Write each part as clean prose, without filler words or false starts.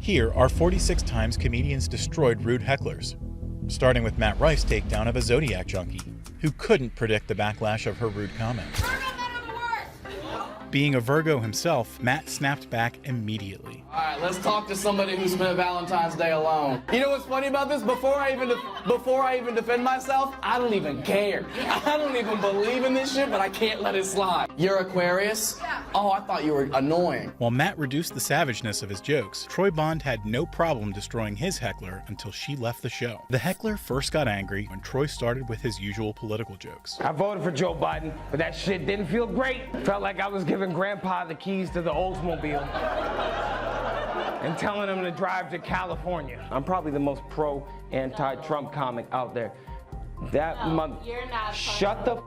Here are 46 times comedians destroyed rude hecklers, starting with Matt Rife's takedown of a Zodiac junkie, who couldn't predict the backlash of her rude comments. Being a Virgo himself, Matt snapped back immediately. All right, let's talk to somebody who spent Valentine's Day alone. You know what's funny about this? Before I even defend myself, I don't even care. I don't even believe in this shit, but I can't let it slide. You're Aquarius? Yeah. Oh, I thought you were annoying. While Matt reduced the savageness of his jokes, Troy Bond had no problem destroying his heckler until she left the show. The heckler first got angry when Troy started with his usual political jokes. I voted for Joe Biden, but that shit didn't feel great. Felt like I was giving Grandpa the keys to the Oldsmobile and telling him to drive to California. I'm probably the most pro-anti-Trump comic out there. That You're not. Shut the up!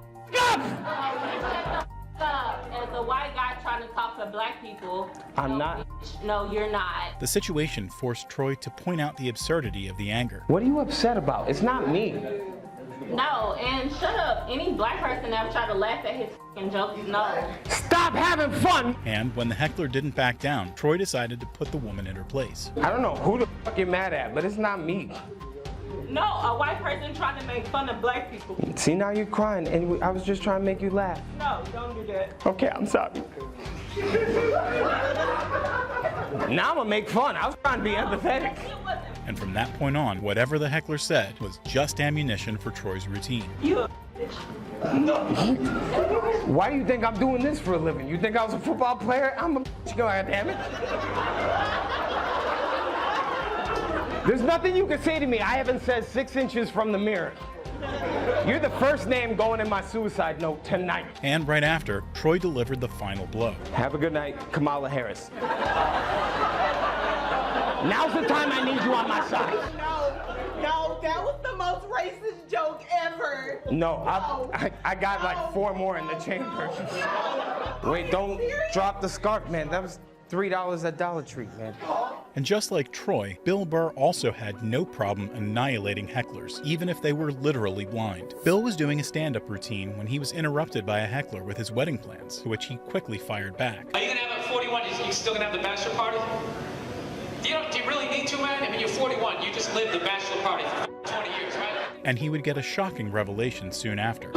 As a white guy trying to talk to black people. I'm not. No, you're not. The situation forced Troy to point out the absurdity of the anger. What are you upset about? It's not me. No, and shut up. Any black person ever tried to laugh at his fucking jokes, no. Stop having fun! And when the heckler didn't back down, Troy decided to put the woman in her place. I don't know who the fuck you're mad at, but it's not me. No, a white person trying to make fun of black people. See, now you're crying, and I was just trying to make you laugh. No, don't do that. Okay, I'm sorry. Now I'm gonna make fun. I was trying to be empathetic. And from that point on, whatever the heckler said was just ammunition for Troy's routine. You a bitch. Why do you think I'm doing this for a living? You think I was a football player? I'm a bitch, goddammit. There's nothing you can say to me I haven't said 6 inches from the mirror. You're the first name going in my suicide note tonight. And right after, Troy delivered the final blow. Have a good night, Kamala Harris. Now's the time I need you on my side. No, that was the most racist joke ever. No, I got like 4 more in the chamber. Wait, don't drop the scarf, man. That was $3 at Dollar Tree, man. And just like Troy, Bill Burr also had no problem annihilating hecklers, even if they were literally blind. Bill was doing a stand-up routine when he was interrupted by a heckler with his wedding plans, to which he quickly fired back. Are you gonna have at 41? You still gonna have the bachelor party? Do you really need to, man? I mean, you're 41. You just lived the bachelor party for 20 years, right? And he would get a shocking revelation soon after.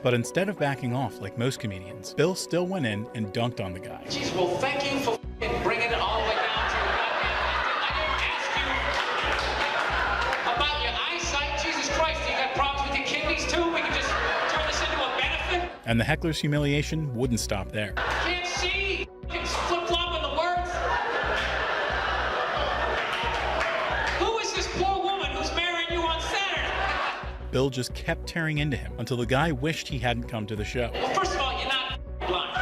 But instead of backing off like most comedians, Bill still went in and dunked on the guy. Jeez, well, thank you for bringing it all the way down to your goddamn. I didn't ask you about your eyesight. Jesus Christ, you got problems with your kidneys too? We can just turn this into a benefit? And the heckler's humiliation wouldn't stop there. Can't see. It's flip-flopping the words. Who is this poor woman who's marrying you on Saturday? Bill just kept tearing into him until the guy wished he hadn't come to the show. Well, first of all, you're not blind.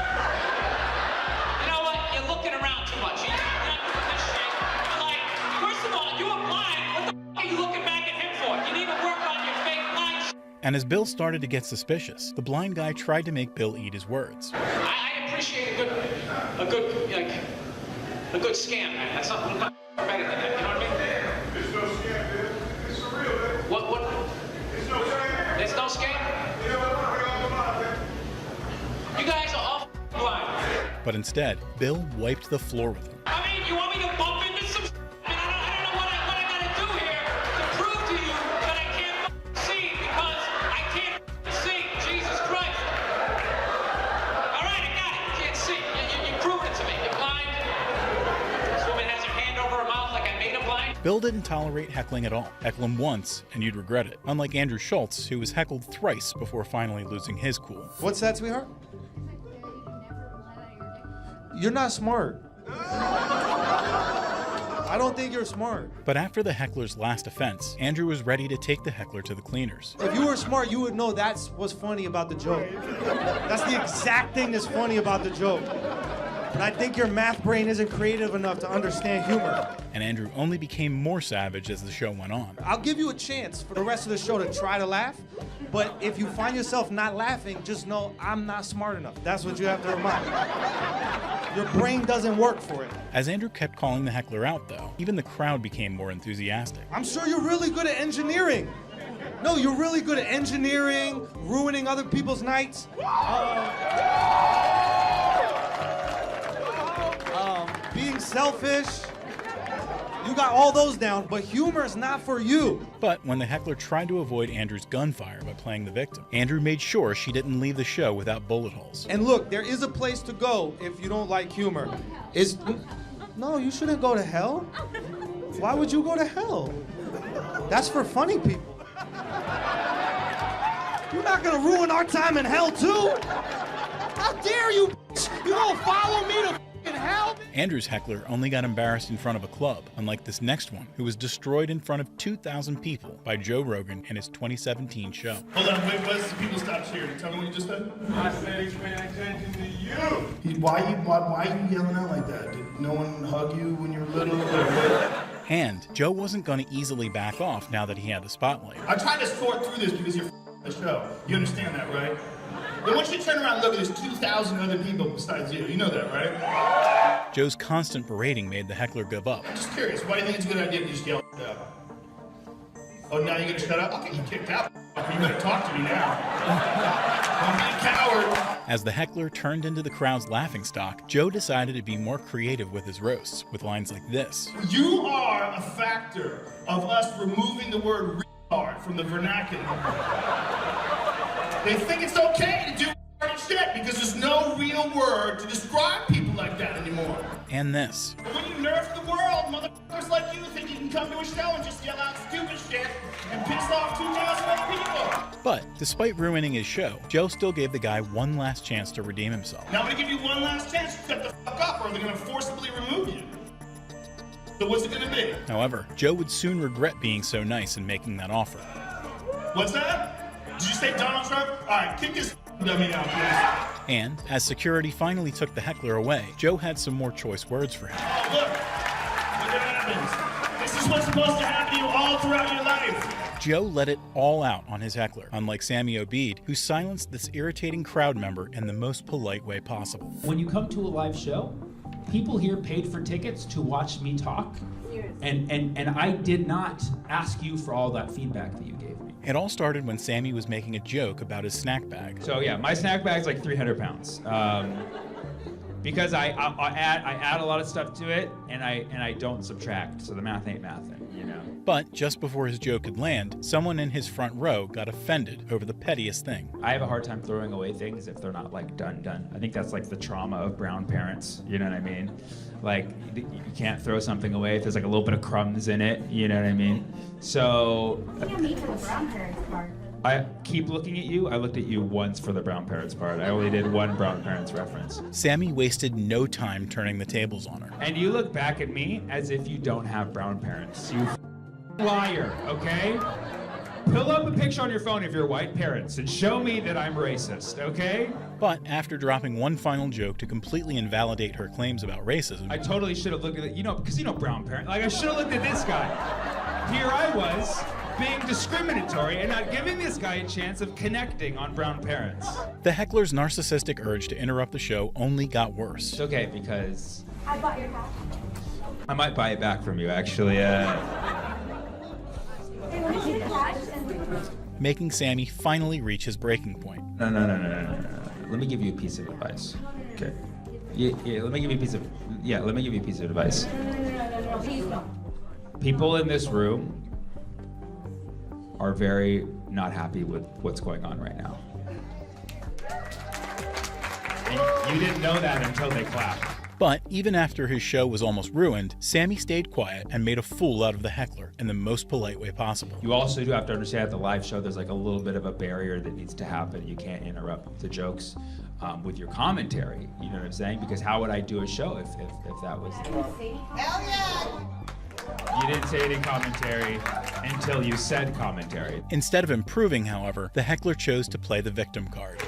You know what? You're looking around too much. You're not doing this shit. Like, first of all, you were blind. What the f are you looking back at him for? You need to work on your fake blind shit. And as Bill started to get suspicious, the blind guy tried to make Bill eat his words. I appreciate a good scam, man. That's not better than that. You know what I mean? There's no scam, dude. It's for real, man. What? There's no scam. There's no scam? Yeah, but You guys are all blind. But instead, Bill wiped the floor with him. I mean, you want me to bump into some shit? I mean, I don't know what I gotta do here to prove to you that I can't see because I can't see. Jesus Christ. All right, I got it. You can't see. You proved it to me. You're blind. This woman has her hand over her mouth like I made her blind. Bill didn't tolerate heckling at all. Heckle him once, and you'd regret it. Unlike Andrew Schultz, who was heckled thrice before finally losing his cool. What's that, sweetheart? You're not smart. I don't think you're smart. But after the heckler's last offense, Andrew was ready to take the heckler to the cleaners. If you were smart, you would know that's what's funny about the joke. That's the exact thing that's funny about the joke. And I think your math brain isn't creative enough to understand humor. And Andrew only became more savage as the show went on. I'll give you a chance for the rest of the show to try to laugh, but if you find yourself not laughing, just know I'm not smart enough. That's what you have to remind. Your brain doesn't work for it. As Andrew kept calling the heckler out, though, even the crowd became more enthusiastic. I'm sure you're really good at engineering. No, you're really good at engineering, ruining other people's nights. Being being selfish. You got all those down, but humor is not for you. But when the heckler tried to avoid Andrew's gunfire by playing the victim, Andrew made sure she didn't leave the show without bullet holes. And look, there is a place to go if you don't like humor. No, you shouldn't go to hell. Why would you go to hell? That's for funny people. You're not gonna ruin our time in hell too? How dare you, bitch? You gonna follow me to f***ing hell? Andrew's heckler only got embarrassed in front of a club, unlike this next one, who was destroyed in front of 2,000 people by Joe Rogan in his 2017 show. Hold on, wait, what's the people stop cheering? Tell me what you just said. I said he's paying attention to you. Why are you yelling out like that? Did no one hug you when you were little? And Joe wasn't going to easily back off now that he had the spotlight. I tried to sort through this because you're the show. You understand that, right? Then once you turn around and look at there's 2,000 other people besides you. You know that, right? Joe's constant berating made the heckler give up. I'm just curious, why do you think it's a good idea to just yell out? Oh, now you're gonna shut up? I'll get you kicked out. You better talk to me now. Don't be a coward. As the heckler turned into the crowd's laughingstock, Joe decided to be more creative with his roasts, with lines like this. You are a factor of us removing the word retard from the vernacular. They think it's okay to do retarded shit because there's no real word to describe people like that anymore. And this. When you nerf the world, motherfuckers like you think you can come to a show and just yell out stupid shit and piss off 2,000 other people. But despite ruining his show, Joe still gave the guy one last chance to redeem himself. Now I'm gonna give you one last chance to shut the fuck up or they're gonna forcibly remove you. So what's it gonna be? However, Joe would soon regret being so nice and making that offer. What's that? Did you say Donald Trump? All right, kick this dummy out, please. And as security finally took the heckler away, Joe had some more choice words for him. Oh, look what happens. This is what's supposed to happen to you all throughout your life. Joe let it all out on his heckler, unlike Sammy Obeid, who silenced this irritating crowd member in the most polite way possible. When you come to a live show, people here paid for tickets to watch me talk, and I did not ask you for all that feedback that you gave me. It all started when Sammy was making a joke about his snack bag. So yeah, my snack bag's like 300 pounds. Because I add a lot of stuff to it, and I don't subtract, so the math ain't mathin', you know. But just before his joke could land, someone in his front row got offended over the pettiest thing. I have a hard time throwing away things if they're not like done. I think that's like the trauma of brown parents, you know what I mean? Like, you can't throw something away if there's like a little bit of crumbs in it, you know what I mean? So I keep looking at you. I looked at you once for the brown parents part. I only did one brown parents reference. Sammy wasted no time turning the tables on her. And you look back at me as if you don't have brown parents. You liar, okay? Pull up a picture on your phone of your white parents and show me that I'm racist, okay? But after dropping one final joke to completely invalidate her claims about racism, I totally should have looked at it, because brown parent. Like, I should have looked at this guy. Here I was, being discriminatory and not giving this guy a chance of connecting on brown parents. The heckler's narcissistic urge to interrupt the show only got worse. It's okay, because I bought your house. I might buy it back from you, actually. Making Sammy finally reach his breaking point. No. Let me give you a piece of advice. Okay. Yeah, let me give you a piece of advice. No, please don't. People in this room are very not happy with what's going on right now. And you didn't know that until they clapped. But even after his show was almost ruined, Sammy stayed quiet and made a fool out of the heckler in the most polite way possible. You also do have to understand at the live show there's like a little bit of a barrier that needs to happen. You can't interrupt the jokes with your commentary, you know what I'm saying? Because how would I do a show if that was... Hell yeah! You didn't say any commentary until you said commentary. Instead of improving, however, the heckler chose to play the victim card.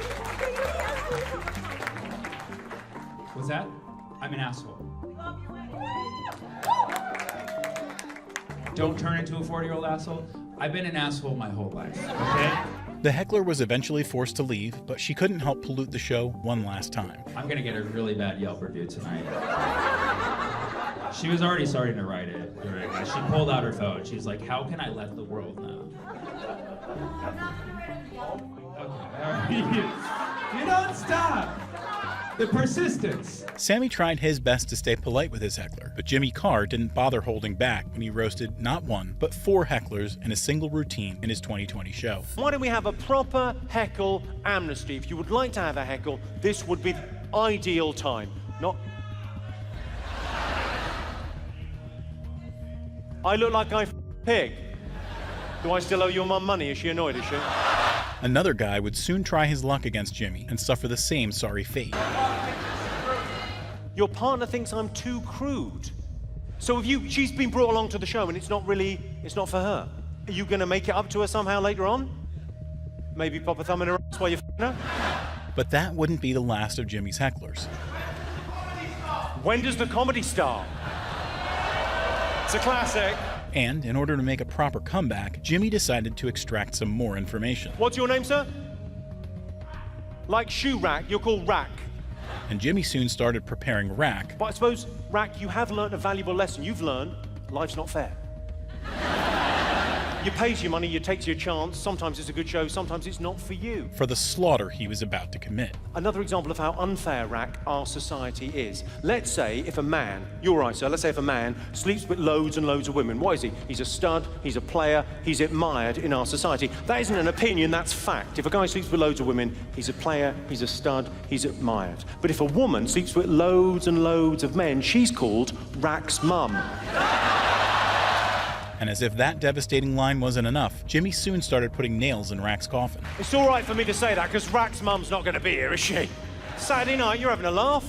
What's that? I'm an asshole. Don't turn into a 40-year-old asshole. I've been an asshole my whole life, okay? The heckler was eventually forced to leave, but she couldn't help pollute the show one last time. I'm gonna get a really bad Yelp review tonight. She was already starting to write it. She pulled out her phone. She's like, how can I let the world know? Okay. You don't stop. The persistence. Sammy tried his best to stay polite with his heckler, but Jimmy Carr didn't bother holding back when he roasted not one, but 4 hecklers in a single routine in his 2020 show. Why don't we have a proper heckle amnesty? If you would like to have a heckle, this would be the ideal time. Not... I look like I pig. Do I still owe your mum money? Is she annoyed, is she? Another guy would soon try his luck against Jimmy and suffer the same sorry fate. Your partner thinks I'm too crude. So if she's been brought along to the show and it's not for her. Are you gonna make it up to her somehow later on? Maybe pop a thumb in her ass while you're f***ing her? But that wouldn't be the last of Jimmy's hecklers. When does the comedy start? It's a classic. And in order to make a proper comeback, Jimmy decided to extract some more information. What's your name, sir? Like shoe rack, you're called Rack. And Jimmy soon started preparing Rack. But I suppose, Rack, you have learned a valuable lesson. You've learned life's not fair. You pays your money, you takes your chance. Sometimes it's a good show, sometimes it's not for you. For the slaughter he was about to commit. Another example of how unfair, Rack, our society is. Let's say if a man, you're right, sir, let's say if a man sleeps with loads and loads of women, what is he? He's a stud, he's a player, he's admired in our society. That isn't an opinion, that's fact. If a guy sleeps with loads of women, he's a player, he's a stud, he's admired. But if a woman sleeps with loads and loads of men, she's called Rack's mum. And as if that devastating line wasn't enough, Jimmy soon started putting nails in Rack's coffin. It's all right for me to say that, because Rack's mum's not going to be here, is she? Saturday night, you're having a laugh.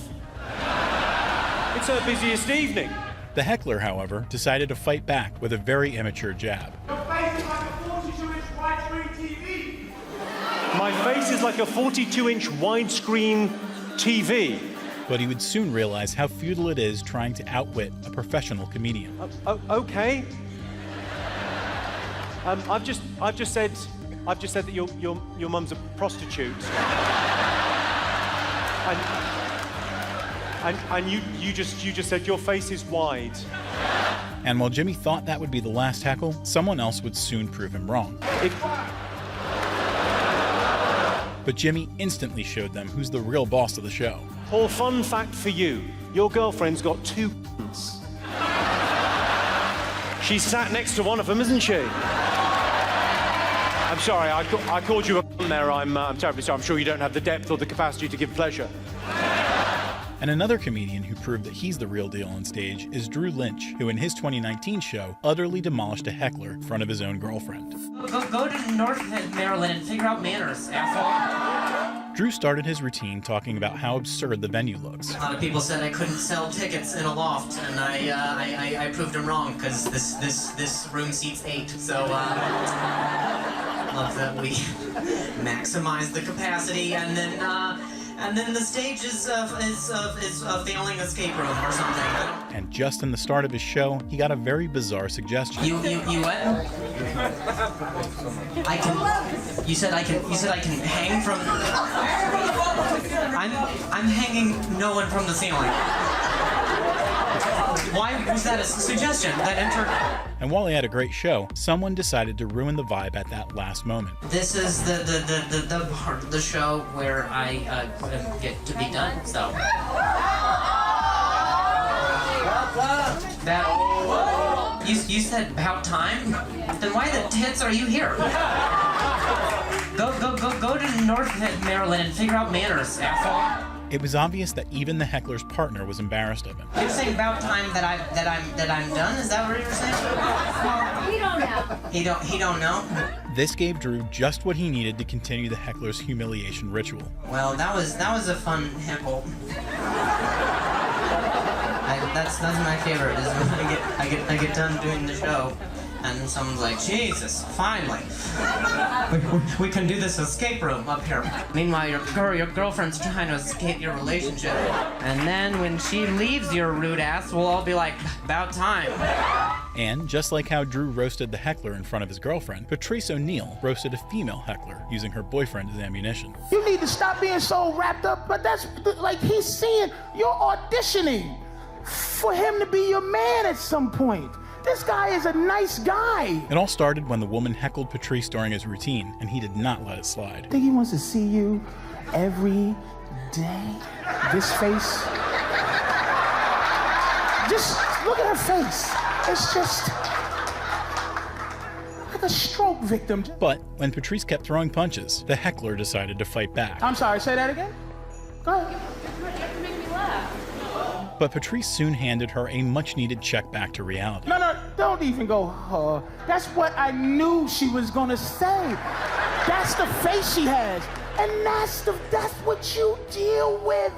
It's her busiest evening. The heckler, however, decided to fight back with a very immature jab. Your face is like a 42-inch widescreen TV. My face is like a 42-inch widescreen TV. But he would soon realize how futile it is trying to outwit a professional comedian. Okay. I've just said that your mum's a prostitute. And you just said your face is wide. And while Jimmy thought that would be the last heckle, someone else would soon prove him wrong. But Jimmy instantly showed them who's the real boss of the show. Paul, fun fact for you. Your girlfriend's got 2 c***s. She's sat next to one of them, isn't she? I'm sorry, I called you a there. I'm terribly sorry. I'm sure you don't have the depth or the capacity to give pleasure. And another comedian who proved that he's the real deal on stage is Drew Lynch, who in his 2019 show utterly demolished a heckler in front of his own girlfriend. Go to North Maryland and figure out manners, asshole. Drew started his routine talking about how absurd the venue looks. A lot of people said I couldn't sell tickets in a loft, and I proved them wrong, because this room seats 8, so love that we maximize the capacity, and then the stage is failing escape room or something. And just in the start of his show, he got a very bizarre suggestion. You what? You said I can hang from. I'm hanging no one from the ceiling. Why was that a suggestion that entered? And while he had a great show, someone decided to ruin the vibe at that last moment. This is the part of the show where I get to be done. So that you said about time. Then why the tits are you here? Go to North Maryland and figure out manners, asshole. It was obvious that even the heckler's partner was embarrassed of him. You're saying about time that I'm done? Is that what you're saying? We don't know. He don't know. This gave Drew just what he needed to continue the heckler's humiliation ritual. Well, that was a fun heckle. That's my favorite. Is when I get done doing the show, and someone's like, Jesus, finally. We can do this escape room up here. Meanwhile, your girlfriend's trying to escape your relationship. And then when she leaves your rude ass, we'll all be like, about time. And just like how Drew roasted the heckler in front of his girlfriend, Patrice O'Neal roasted a female heckler using her boyfriend as ammunition. You need to stop being so wrapped up, but that's like he's seeing you're auditioning for him to be your man at some point. This guy is a nice guy. It all started when the woman heckled Patrice during his routine, and he did not let it slide. I think he wants to see you every day? This face? Just look at her face. It's just like a stroke victim. But when Patrice kept throwing punches, the heckler decided to fight back. I'm sorry, say that again? Go ahead. You have to make me laugh. But Patrice soon handed her a much-needed check back to reality. No, don't even go, That's what I knew she was gonna say. That's the face she has. And that's what you deal with.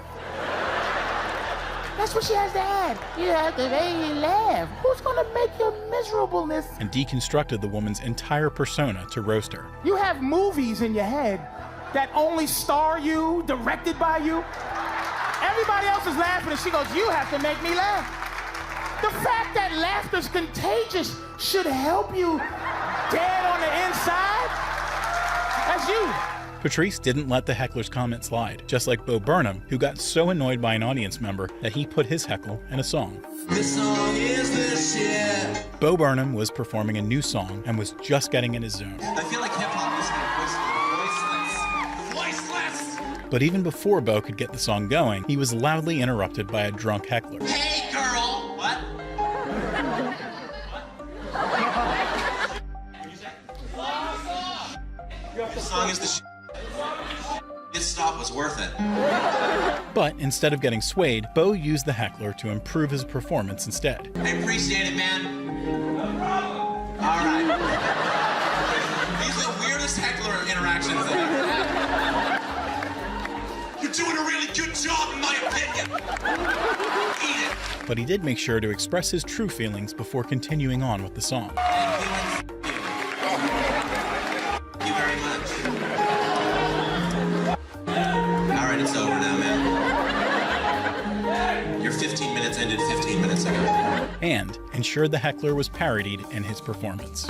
That's what she has to add. You have to make me laugh. Who's gonna make your miserableness? And deconstructed the woman's entire persona to roast her. You have movies in your head that only star you, directed by you. Everybody else is laughing and she goes, you have to make me laugh. The fact that laughter's contagious should help you dead on the inside. That's you. Patrice didn't let the heckler's comment slide, just like Bo Burnham, who got so annoyed by an audience member that he put his heckle in a song. This song is the shit. Bo Burnham was performing a new song and was just getting in his zone. I feel like hip-hop is voiceless. But even before Bo could get the song going, he was loudly interrupted by a drunk heckler. Hey, girl! What? Your song is the shit. This stop was worth it. But instead of getting swayed, Bo used the heckler to improve his performance instead. I appreciate it, man. All right. These are the weirdest heckler interactions that I've had. You're doing a really good job, in my opinion. Eat it. But he did make sure to express his true feelings before continuing on with the song. Thank you very much. All right, it's over now, man. Your 15 minutes ended 15 minutes ago. And ensured the heckler was parodied in his performance.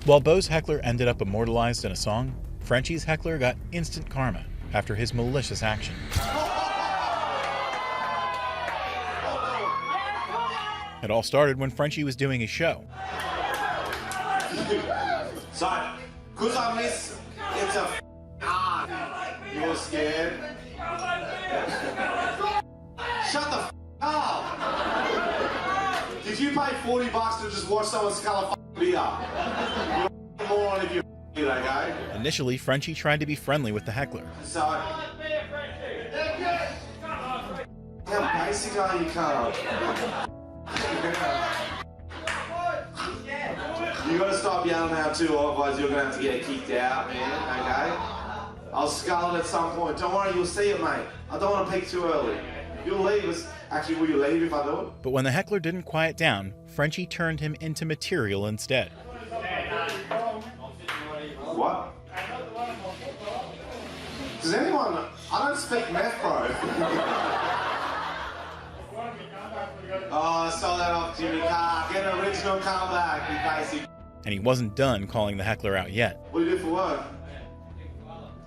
While Bo's heckler ended up immortalized in a song, Frenchie's heckler got instant karma after his malicious action. It all started when Frenchie was doing a show. So, cause I miss, it's a you're scared. Shut the up. Did you pay $40 to just watch someone scull a beer? You're a moron if you're okay? Initially, Frenchie tried to be friendly with the heckler. So, how basic are you, Carl? You gotta stop yelling now too, otherwise you're gonna have to get kicked out, man, okay? I'll scull it at some point. Don't worry, you'll see it, mate. I don't want to peak too early. You'll leave us. Actually, will you leave if I do it? But when the heckler didn't quiet down, Frenchie turned him into material instead. What? Does anyone... I don't speak meth, bro. Oh, I saw that off Jimmy Carr. Get an original comeback, you basic. And he wasn't done calling the heckler out yet. What do you do for work?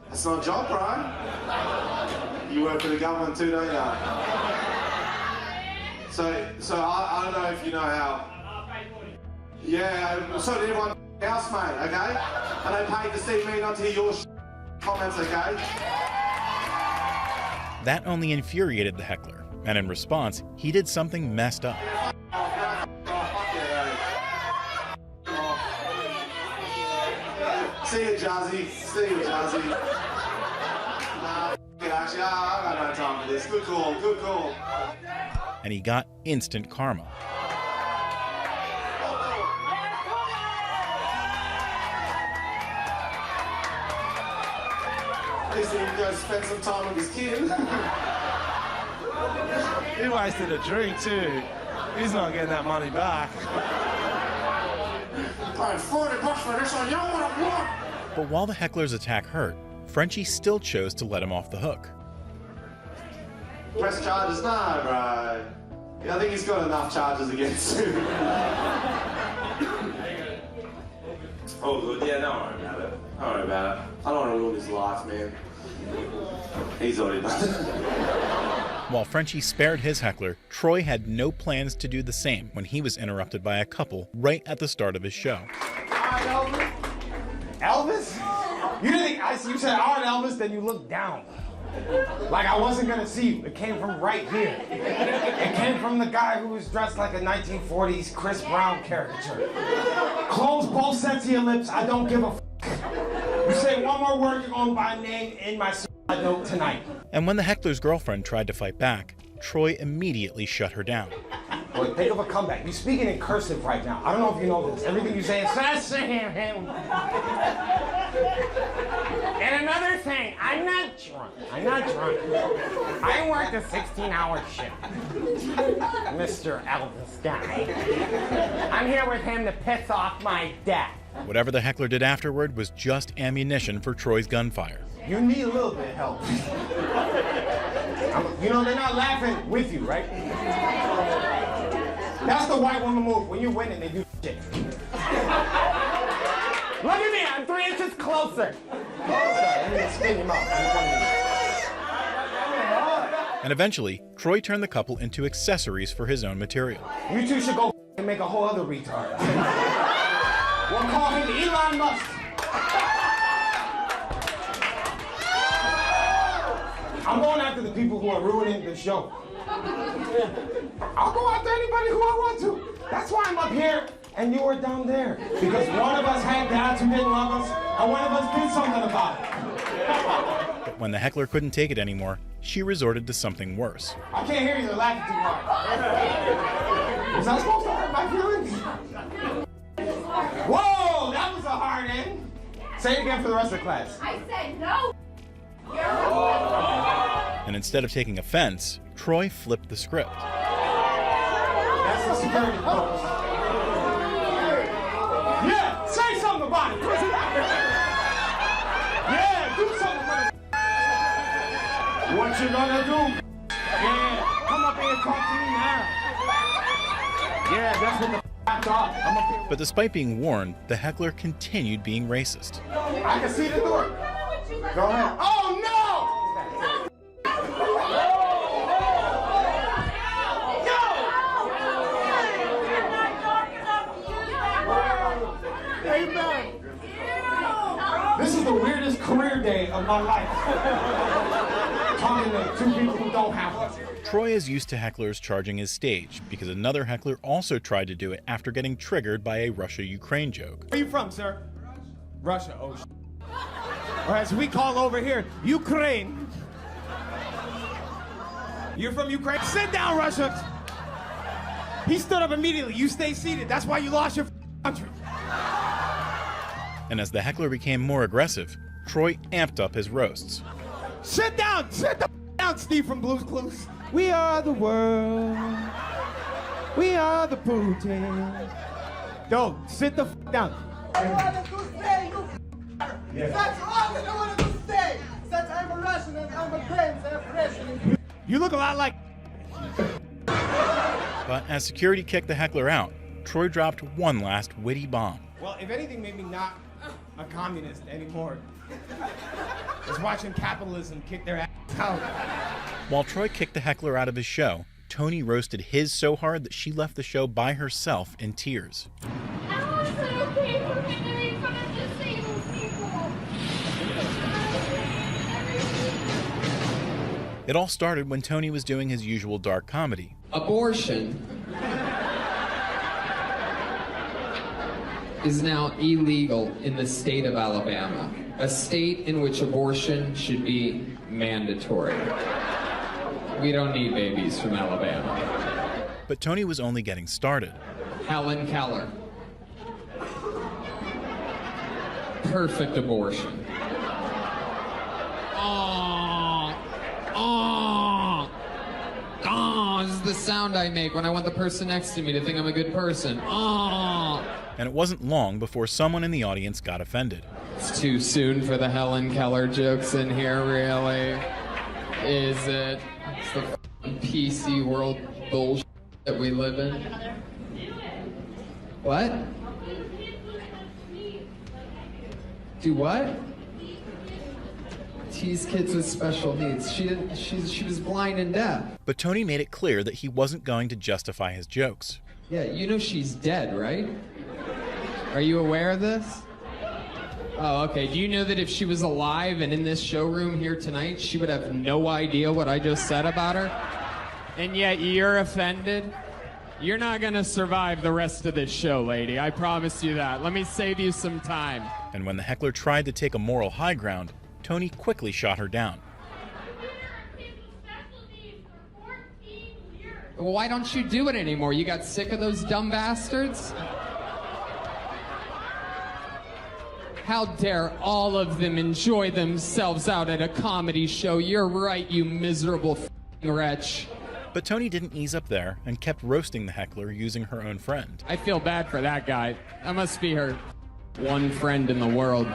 That's not a job, bro. You work for the government too, don't you? So I don't know if you know how. Yeah, so did everyone else, mate, okay? And they paid to see me, not to hear your comments, okay? That only infuriated the heckler, and in response, he did something messed up. See you, Jazzy. See you, Jazzy. Nah, actually, I got no time for this. Good call, good call. And he got instant karma. At least he can go spend some time with his kid. He wasted a drink too. He's not getting that money back. $40 for this one, you know what I want? But while the heckler's attack hurt, Frenchie still chose to let him off the hook. Press charges? No, bro. Yeah, I think he's got enough charges against him. Oh, good. Yeah, don't worry about it. Don't worry about it. I don't want to ruin his life, man. He's already done it. While Frenchie spared his heckler, Troy had no plans to do the same when he was interrupted by a couple right at the start of his show. Elvis? Elvis? You didn't think you said, all right, Elvis, then you looked down. Like I wasn't gonna see you. It came from right here. It came from the guy who was dressed like a 1940s Chris Brown caricature. Close both sets of your lips, I don't give a f***. You say one more word, you're going by name in my note tonight. And when the heckler's girlfriend tried to fight back, Troy immediately shut her down. Boy, think of a comeback. You're speaking in cursive right now. I don't know if you know this. Everything you say is And another thing, I'm not drunk. I worked a 16-hour shift. Mr. Elvis guy. I'm here with him to piss off my dad. Whatever the heckler did afterward was just ammunition for Troy's gunfire. You need a little bit of help. You know, they're not laughing with you, right? That's the white woman move. When you're winning, they do shit. Look at me, I'm 3 inches closer. Sorry, let me spin him out. And eventually, Troy turned the couple into accessories for his own material. You two should go and make a whole other retard. We'll call him Elon Musk. I'm going after the people who are ruining the show. I'll go after anybody who I want to. That's why I'm up here and you are down there. Because one of us had dads who didn't love us, and one of us did something about it. But when the heckler couldn't take it anymore, she resorted to something worse. I can't hear you, they're laughing too hard. Was I supposed to hurt my feelings? Whoa, that was a hard end. Say it again for the rest of the class. I said no. And instead of taking offense, Troy flipped the script. That's the security post. Yeah, say something about it. Yeah, do something about it. What you gonna do? Yeah, come up here and talk to me now. Yeah, that's what the I thought. I'm up here. But despite being warned, the heckler continued being racist. I can see the door. Go ahead. Oh no! This is the weirdest career day of my life. Talking to two people who don't have one. Troy is used to hecklers charging his stage because another heckler also tried to do it after getting triggered by a Russia-Ukraine joke. Where are you from, sir? Russia. Oh, or as we call over here, Ukraine. You're from Ukraine? Sit down, Russia. He stood up immediately. You stay seated. That's why you lost your country. And as the heckler became more aggressive, Troy amped up his roasts. Sit down. Sit the down, Steve from Blue's Clues. We are the world. We are the Putin. Yo, sit the down. That's all I wanted to say. Since I'm a Russian and I'm a president. You look a lot like. But as security kicked the heckler out, Troy dropped one last witty bomb. Well, if anything made me not a communist anymore, is watching capitalism kick their ass out. While Troy kicked the heckler out of his show, Tony roasted his so hard that she left the show by herself in tears. How is it okay for me to make fun of disabled people? It all started when Tony was doing his usual dark comedy. Abortion is now illegal in the state of Alabama, a state in which abortion should be mandatory. We don't need babies from Alabama. But Tony was only getting started. Helen Keller. Perfect abortion. This is the sound I make when I want the person next to me to think I'm a good person. And it wasn't long before someone in the audience got offended. It's too soon for the Helen Keller jokes in here, really. Is it? It's the PC world bullshit that we live in. What? Do what? tease kids with special needs. She was blind and deaf. But Tony made it clear that he wasn't going to justify his jokes. Yeah, you know she's dead, right? Are you aware of this? Oh, okay. Do you know that if she was alive and in this showroom here tonight, she would have no idea what I just said about her? And yet you're offended? You're not gonna survive the rest of this show, lady. I promise you that. Let me save you some time. And when the heckler tried to take a moral high ground, Tony quickly shot her down. Well, why don't you do it anymore? You got sick of those dumb bastards? How dare all of them enjoy themselves out at a comedy show? You're right, you miserable f***ing wretch. But Tony didn't ease up there and kept roasting the heckler using her own friend. I feel bad for that guy. That must be her one friend in the world.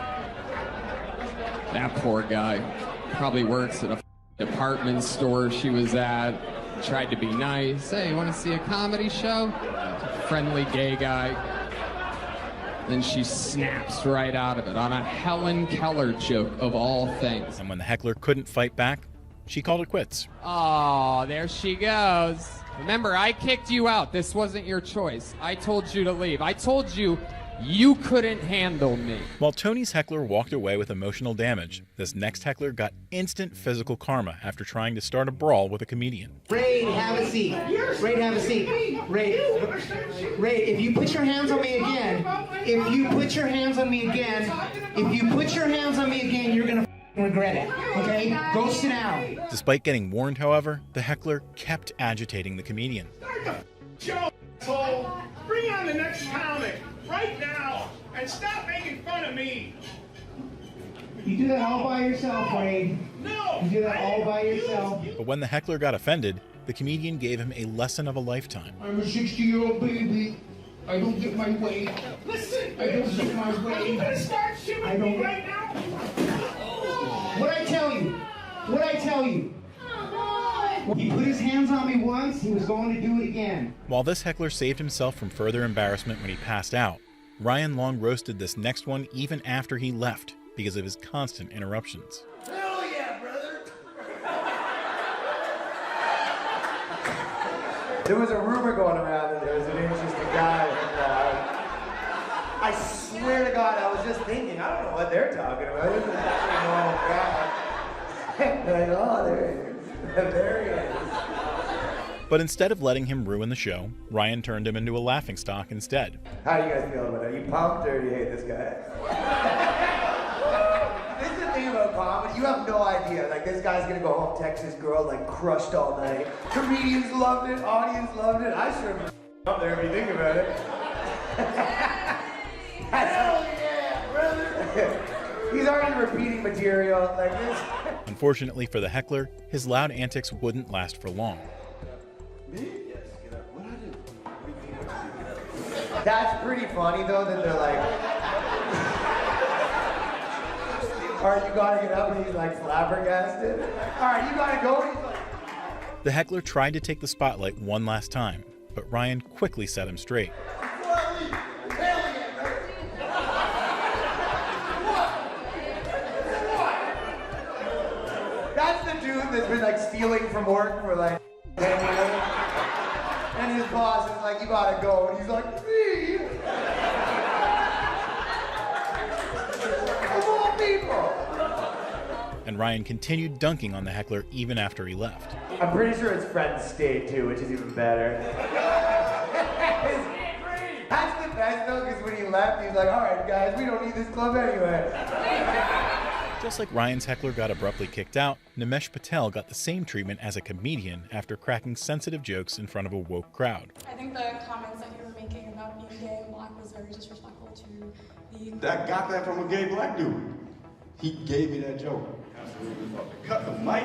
That poor guy. Probably works at a department store she was at. Tried to be nice. Hey, you want to see a comedy show? Friendly gay guy. Then she snaps right out of it on a Helen Keller joke of all things. And when the heckler couldn't fight back, she called it quits. Oh, there she goes. Remember, I kicked you out. This wasn't your choice. I told you to leave. I told you you couldn't handle me. While Tony's heckler walked away with emotional damage, this next heckler got instant physical karma after trying to start a brawl with a comedian. Ray, have a seat. Ray, have a seat. Ray, if you put your hands on me again, you're gonna regret it, okay? Go sit down. Despite getting warned, however, the heckler kept agitating the comedian. Joe, bring on the next comic right now and stop making fun of me. You do that all by yourself, Ray. No! You do that all by yourself. But when the heckler got offended, the comedian gave him a lesson of a lifetime. I'm a 60-year-old baby. I don't get my way. Listen, I don't get my way. you gonna start shooting me right now? What'd I tell you? He put his hands on me once, he was going to do it again. While this heckler saved himself from further embarrassment when he passed out, Ryan long roasted this next one even after he left because of his constant interruptions. Hell yeah, brother! There was a rumor going around that there was an interesting guy. I swear to God, I was just thinking, I don't know what they're talking about. This is oh, God. Like, oh, there he is. There he is. But instead of letting him ruin the show, Ryan turned him into a laughingstock instead. How do you guys feel about it? Are you pumped or do you hate this guy? This is the thing about comedy. You have no idea. Like, this guy's gonna go home, text his girl, like, crushed all night. Comedians loved it. Audience loved it. I sure am up there if you think about it. Hell yeah, brother! He's already repeating material like this. Unfortunately for the heckler, his loud antics wouldn't last for long. That's pretty funny though that they're like, alright, you gotta get up, and he's like flabbergasted. Alright, you gotta go. And he's like... The heckler tried to take the spotlight one last time, but Ryan quickly set him straight. That's the dude that's been like stealing from work for like 10 years. And his boss is like, you gotta go. And he's like, me? Of all people. And Ryan continued dunking on the heckler even after he left. I'm pretty sure his friends stayed too, which is even better. That's the best though, because when he left, he's like, alright guys, we don't need this club anyway. Just like Ryan's heckler got abruptly kicked out, Nimesh Patel got the same treatment as a comedian after cracking sensitive jokes in front of a woke crowd. I think the comments that you were making about being gay and black was very disrespectful to the... That got that from a gay black dude. He gave me that joke. Cut the mic.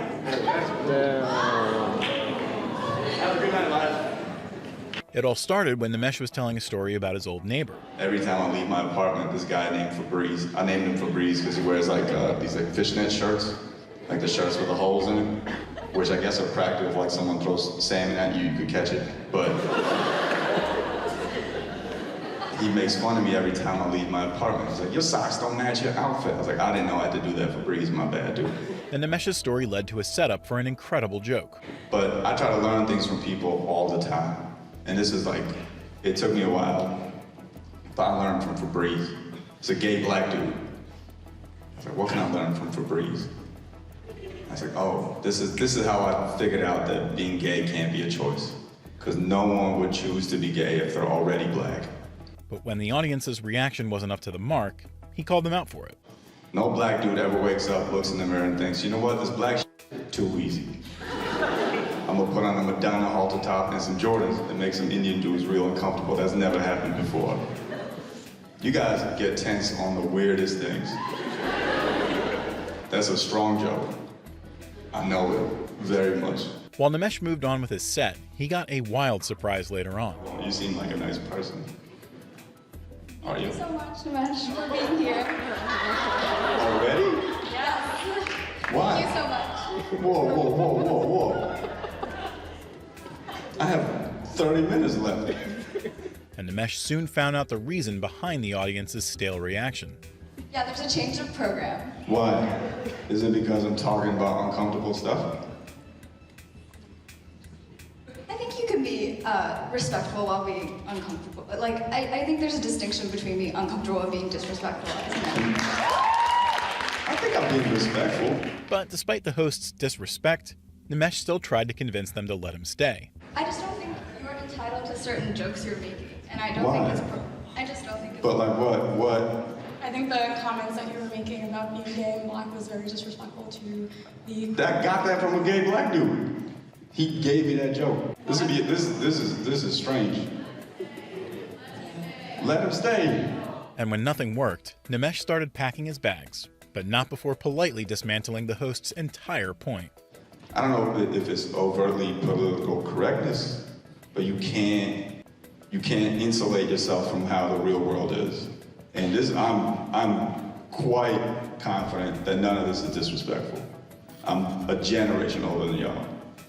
Have a good night, live. It all started when Nimesh was telling a story about his old neighbor. Every time I leave my apartment, this guy named Febreze. I named him Febreze because he wears like these like fishnet shirts, like the shirts with the holes in it, which I guess are practical. If like someone throws salmon at you, you could catch it. But he makes fun of me every time I leave my apartment. He's like, your socks don't match your outfit. I was like, I didn't know I had to do that for Breeze, my bad, dude. And Nimesh's story led to a setup for an incredible joke. But I try to learn things from people all the time. And this is like, it took me a while, but I learned from Febreze. It's a gay black dude. I was like, what can I learn from Febreze? I was like, oh, this is how I figured out that being gay can't be a choice. Because no one would choose to be gay if they're already black. But when the audience's reaction wasn't up to the mark, he called them out for it. No black dude ever wakes up, looks in the mirror and thinks, you know what, this black too easy. I'm gonna put on a Madonna halter top and some Jordans and make some Indian dudes real uncomfortable. That's never happened before. You guys get tense on the weirdest things. That's a strong joke. I know it very much. While Nimesh moved on with his set, he got a wild surprise later on. You seem like a nice person. Are you? Thank you so much, Nimesh, for being here. Already? Yes. Why? Thank you so much. Whoa. I have 30 minutes left. And Nimesh soon found out the reason behind the audience's stale reaction. Yeah, there's a change of program. Why? Is it because I'm talking about uncomfortable stuff? I think you can be respectful while being uncomfortable. Like, I think there's a distinction between being uncomfortable and being disrespectful. I think I'm being respectful. But despite the host's disrespect, Nimesh still tried to convince them to let him stay. I just don't think you're entitled to certain jokes you're making, and I don't Why? think it's I just don't think it's But like what? I think the comments that you were making about being gay and black was very disrespectful to the... That got that from a gay black dude. He gave me that joke. This is strange. Let him stay. And when nothing worked, Nimesh started packing his bags, but not before politely dismantling the host's entire point. I don't know if it's overtly political correctness, but you can't insulate yourself from how the real world is. And this, I'm quite confident that none of this is disrespectful. I'm a generation older than y'all.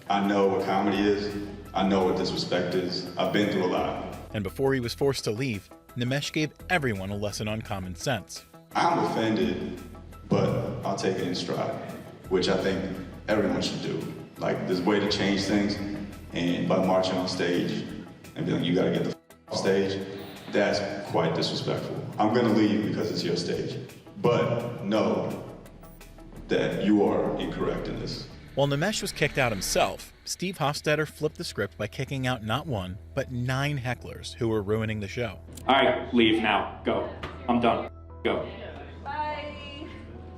I know what comedy is. I know what disrespect is. I've been through a lot. And before he was forced to leave, Nimesh gave everyone a lesson on common sense. I'm offended, but I'll take it in stride, which I think everyone should do. Like, there's a way to change things, and by marching on stage and being like, you gotta get the off stage, that's quite disrespectful. I'm gonna leave because it's your stage, but know that you are incorrect in this. While Nimesh was kicked out himself, Steve Hofstetter flipped the script by kicking out not one, but 9 hecklers who were ruining the show. All right, leave now. Go. I'm done. Go. Bye.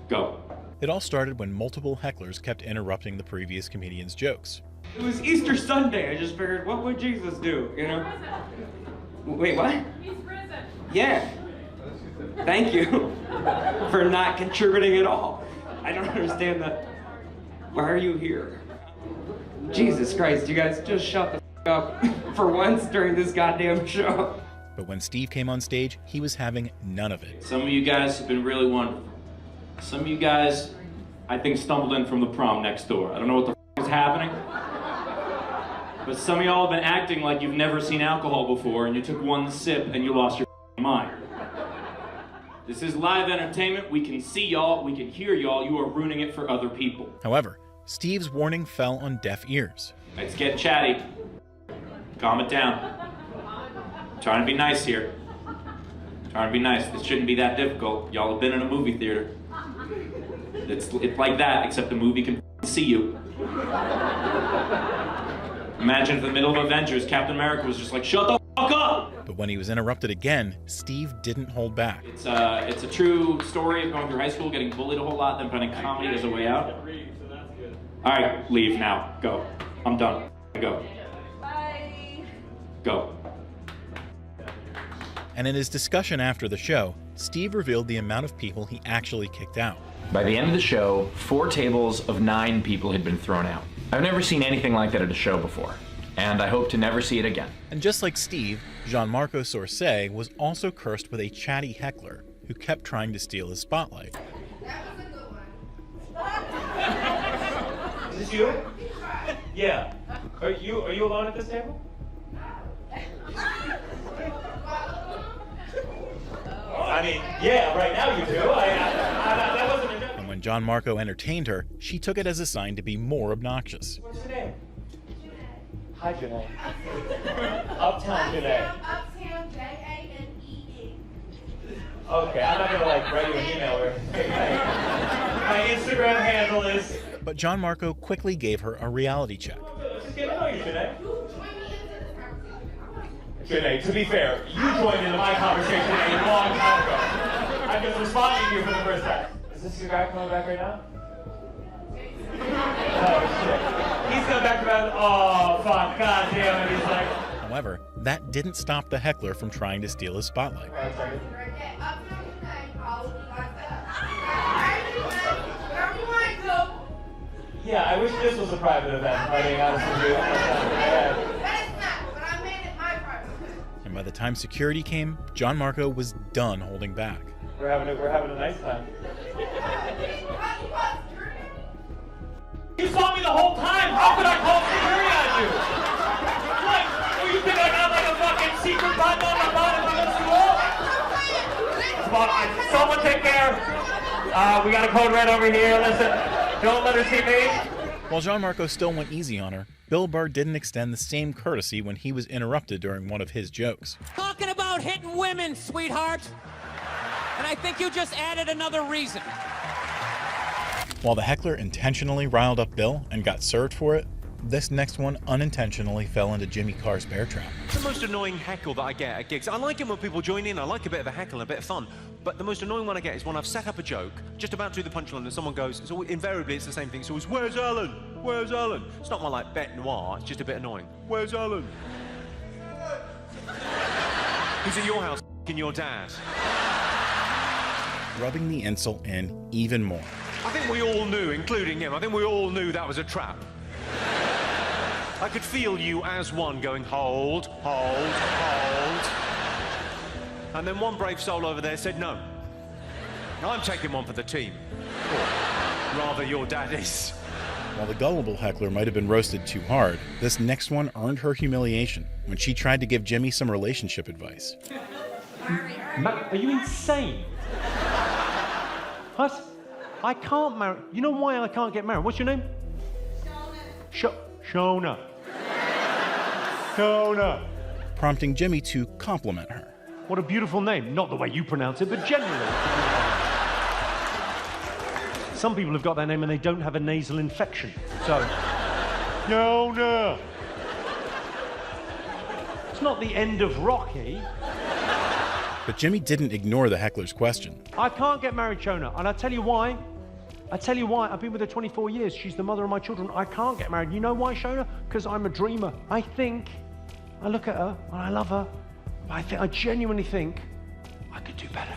Go. It all started when multiple hecklers kept interrupting the previous comedian's jokes. It was Easter Sunday. I just figured, what would Jesus do, you know? Wait, what? He's risen. Yeah. Thank you for not contributing at all. I don't understand that. Why are you here? Jesus Christ, you guys just shut the up for once during this goddamn show. But when Steve came on stage, he was having none of it. Some of you guys have been really wonderful. Some of you guys, I think, stumbled in from the prom next door. I don't know what the is happening. But some of y'all have been acting like you've never seen alcohol before, and you took one sip and you lost your mind. This is live entertainment. We can see y'all, we can hear y'all. You are ruining it for other people. However, Steve's warning fell on deaf ears. Let's get chatty. Calm it down. I'm trying to be nice here. Trying to be nice. This shouldn't be that difficult. Y'all have been in a movie theater. It's like that, except the movie can see you. Imagine if in the middle of Avengers, Captain America was just like, shut the fuck up! But when he was interrupted again, Steve didn't hold back. It's a true story of going through high school, getting bullied a whole lot, then finding comedy as a way out. All right, leave now. Go. I'm done. Go. Bye. Go. And in his discussion after the show, Steve revealed the amount of people he actually kicked out. By the end of the show, 4 tables of 9 people had been thrown out. I've never seen anything like that at a show before, and I hope to never see it again. And just like Steve, Jean-Marco Sorsay was also cursed with a chatty heckler who kept trying to steal his spotlight. Is this you? Yeah. Are you alone at this table? I mean, yeah, right now you do. That wasn't a joke. And when John Marco entertained her, she took it as a sign to be more obnoxious. What's your name? Hi, Janae. Uptown Janae. Uptown J-A-N-E-E. Okay, I'm not gonna write you an email or my Instagram handle is. But John Marco quickly gave her a reality check. Let's just get to know you, Janae. Janae, to be fair, you joined into my conversation a long time ago. I'm just responding to you for the first time. Is this your guy coming back right now? Oh, shit. He's coming back about, oh, fuck, god damn it, he's like... However, that didn't stop the heckler from trying to steal his spotlight. Yeah, I wish this was a private event, if I'm being honest with you. And by the time security came, John Marco was done holding back. We're having a nice time. You saw me the whole time! How could I call security on you? What? Oh, you think I got like a fucking secret button on my bottom of the wall? Someone take care. We got a code red over here. Listen, don't let her see me. While John Marco still went easy on her, Bill Burr didn't extend the same courtesy when he was interrupted during one of his jokes. Talking about hitting women, sweetheart. And I think you just added another reason. While the heckler intentionally riled up Bill and got served for it, this next one unintentionally fell into Jimmy Carr's bear trap. It's the most annoying heckle that I get at gigs. I like it when people join in. I like a bit of a heckle and a bit of fun. But the most annoying one I get is when I've set up a joke, just about to do the punchline, and someone goes, it's always, invariably it's the same thing. It's always, where's Alan? Where's Alan? It's not my like bête noir, it's just a bit annoying. Where's Alan? He's at your house, f***ing your dad. Rubbing the insult in even more. I think we all knew, including him, I think we all knew that was a trap. I could feel you as one going, hold, hold, hold. And then one brave soul over there said, no. I'm taking one for the team. Or rather, your daddy's. While the gullible heckler might have been roasted too hard, this next one earned her humiliation when she tried to give Jimmy some relationship advice. Are you insane? What? I can't marry. You know why I can't get married? What's your name? Shona. Shona. Prompting Jimmy to compliment her. What a beautiful name. Not the way you pronounce it, but generally. Some people have got that name and they don't have a nasal infection. So, Shona. It's not the end of Rocky. But Jimmy didn't ignore the heckler's question. I can't get married, Shona, and I'll tell you why. I've been with her 24 years. She's the mother of my children. I can't get married. You know why, Shona? Because I'm a dreamer. I look at her and I love her. I genuinely think I could do better.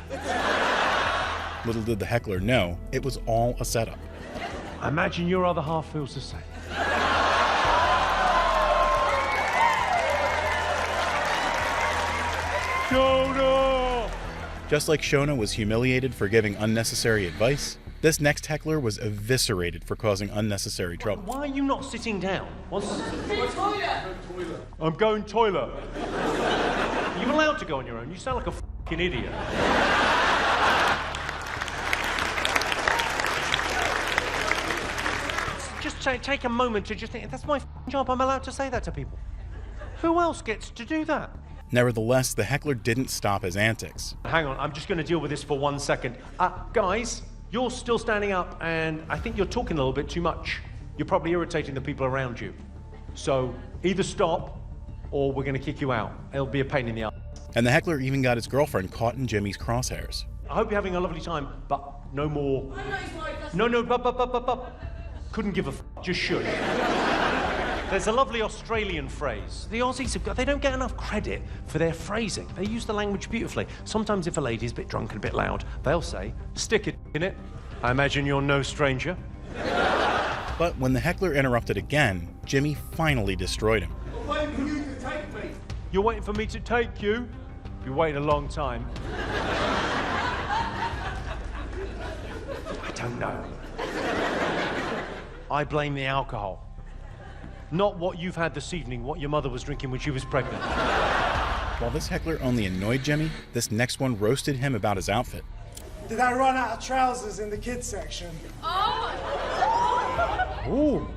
Little did the heckler know, it was all a setup. I imagine your other half feels the same. Shona! Just like Shona was humiliated for giving unnecessary advice, this next heckler was eviscerated for causing unnecessary trouble. Why are you not sitting down? I'm going toilet. You're allowed to go on your own. You sound like a fucking idiot. Just take a moment to just think, that's my job. I'm allowed to say that to people. Who else gets to do that? Nevertheless, the heckler didn't stop his antics. Hang on, I'm just going to deal with this for 1 second. Guys, you're still standing up, and I think you're talking a little bit too much. You're probably irritating the people around you. So either stop, or we're going to kick you out. It'll be a pain in the ass. And the heckler even got his girlfriend caught in Jimmy's crosshairs. I hope you're having a lovely time, but no more. No, but. Couldn't give a f, just should. There's a lovely Australian phrase. The Aussies, they don't get enough credit for their phrasing. They use the language beautifully. Sometimes if a lady's a bit drunk and a bit loud, they'll say, stick it in it. I imagine you're no stranger. But when the heckler interrupted again, Jimmy finally destroyed him. I'm waiting for you to take me. You're waiting for me to take you? You've waited a long time. I don't know. I blame the alcohol. Not what you've had this evening, what your mother was drinking when she was pregnant. While this heckler only annoyed Jimmy, this next one roasted him about his outfit. Did I run out of trousers in the kids section? Ooh.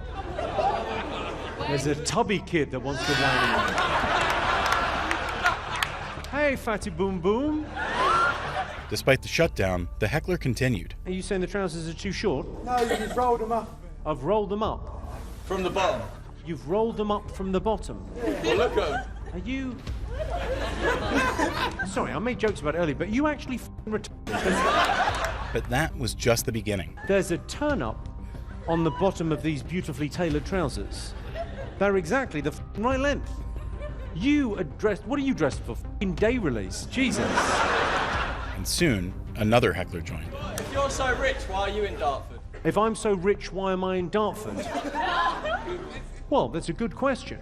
There's a tubby kid that wants to whine. Hey, fatty boom boom. Despite the shutdown, the heckler continued. Are you saying the trousers are too short? No, you've rolled them up. I've rolled them up. From the bottom. You've rolled them up from the bottom. Well, look at them. Are you... Sorry, I made jokes about it earlier, but you actually But that was just the beginning. There's a turn-up on the bottom of these beautifully tailored trousers. They're exactly the right length. You are dressed... What are you dressed for? Day release. Jesus. And soon, another heckler joined. If you're so rich, why are you in Dartford? If I'm so rich, why am I in Dartford? Well, that's a good question.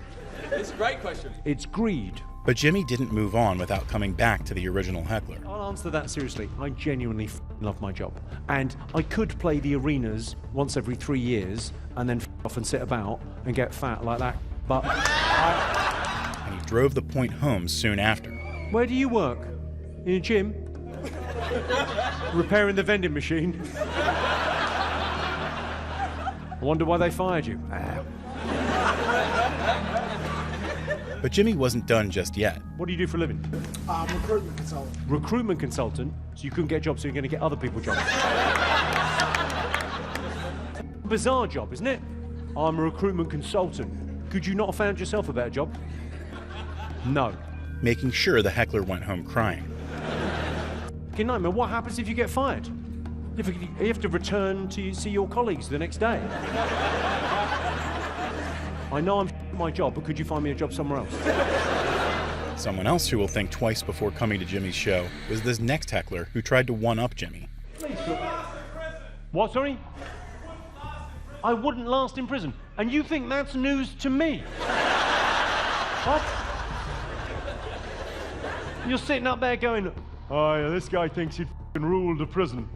It's a great question. It's greed. But Jimmy didn't move on without coming back to the original heckler. I'll answer that seriously. I genuinely love my job. And I could play the arenas once every 3 years and then off and sit about and get fat like that. But And he drove the point home soon after. Where do you work? In a gym? Repairing the vending machine? I wonder why they fired you. But Jimmy wasn't done just yet. What do you do for a living? Recruitment consultant. Recruitment consultant? So you couldn't get jobs, so you're going to get other people jobs. Bizarre job, isn't it? I'm a recruitment consultant. Could you not have found yourself a better job? No. Making sure the heckler went home crying. Okay, nightmare, what happens if you get fired? You have to return to see your colleagues the next day. I know I'm my job, but could you find me a job somewhere else? Someone else who will think twice before coming to Jimmy's show was this next heckler who tried to one-up Jimmy. What, sorry? I wouldn't last in prison. And you think that's news to me? What? You're sitting up there going, oh, yeah, this guy thinks he'd rule the prison.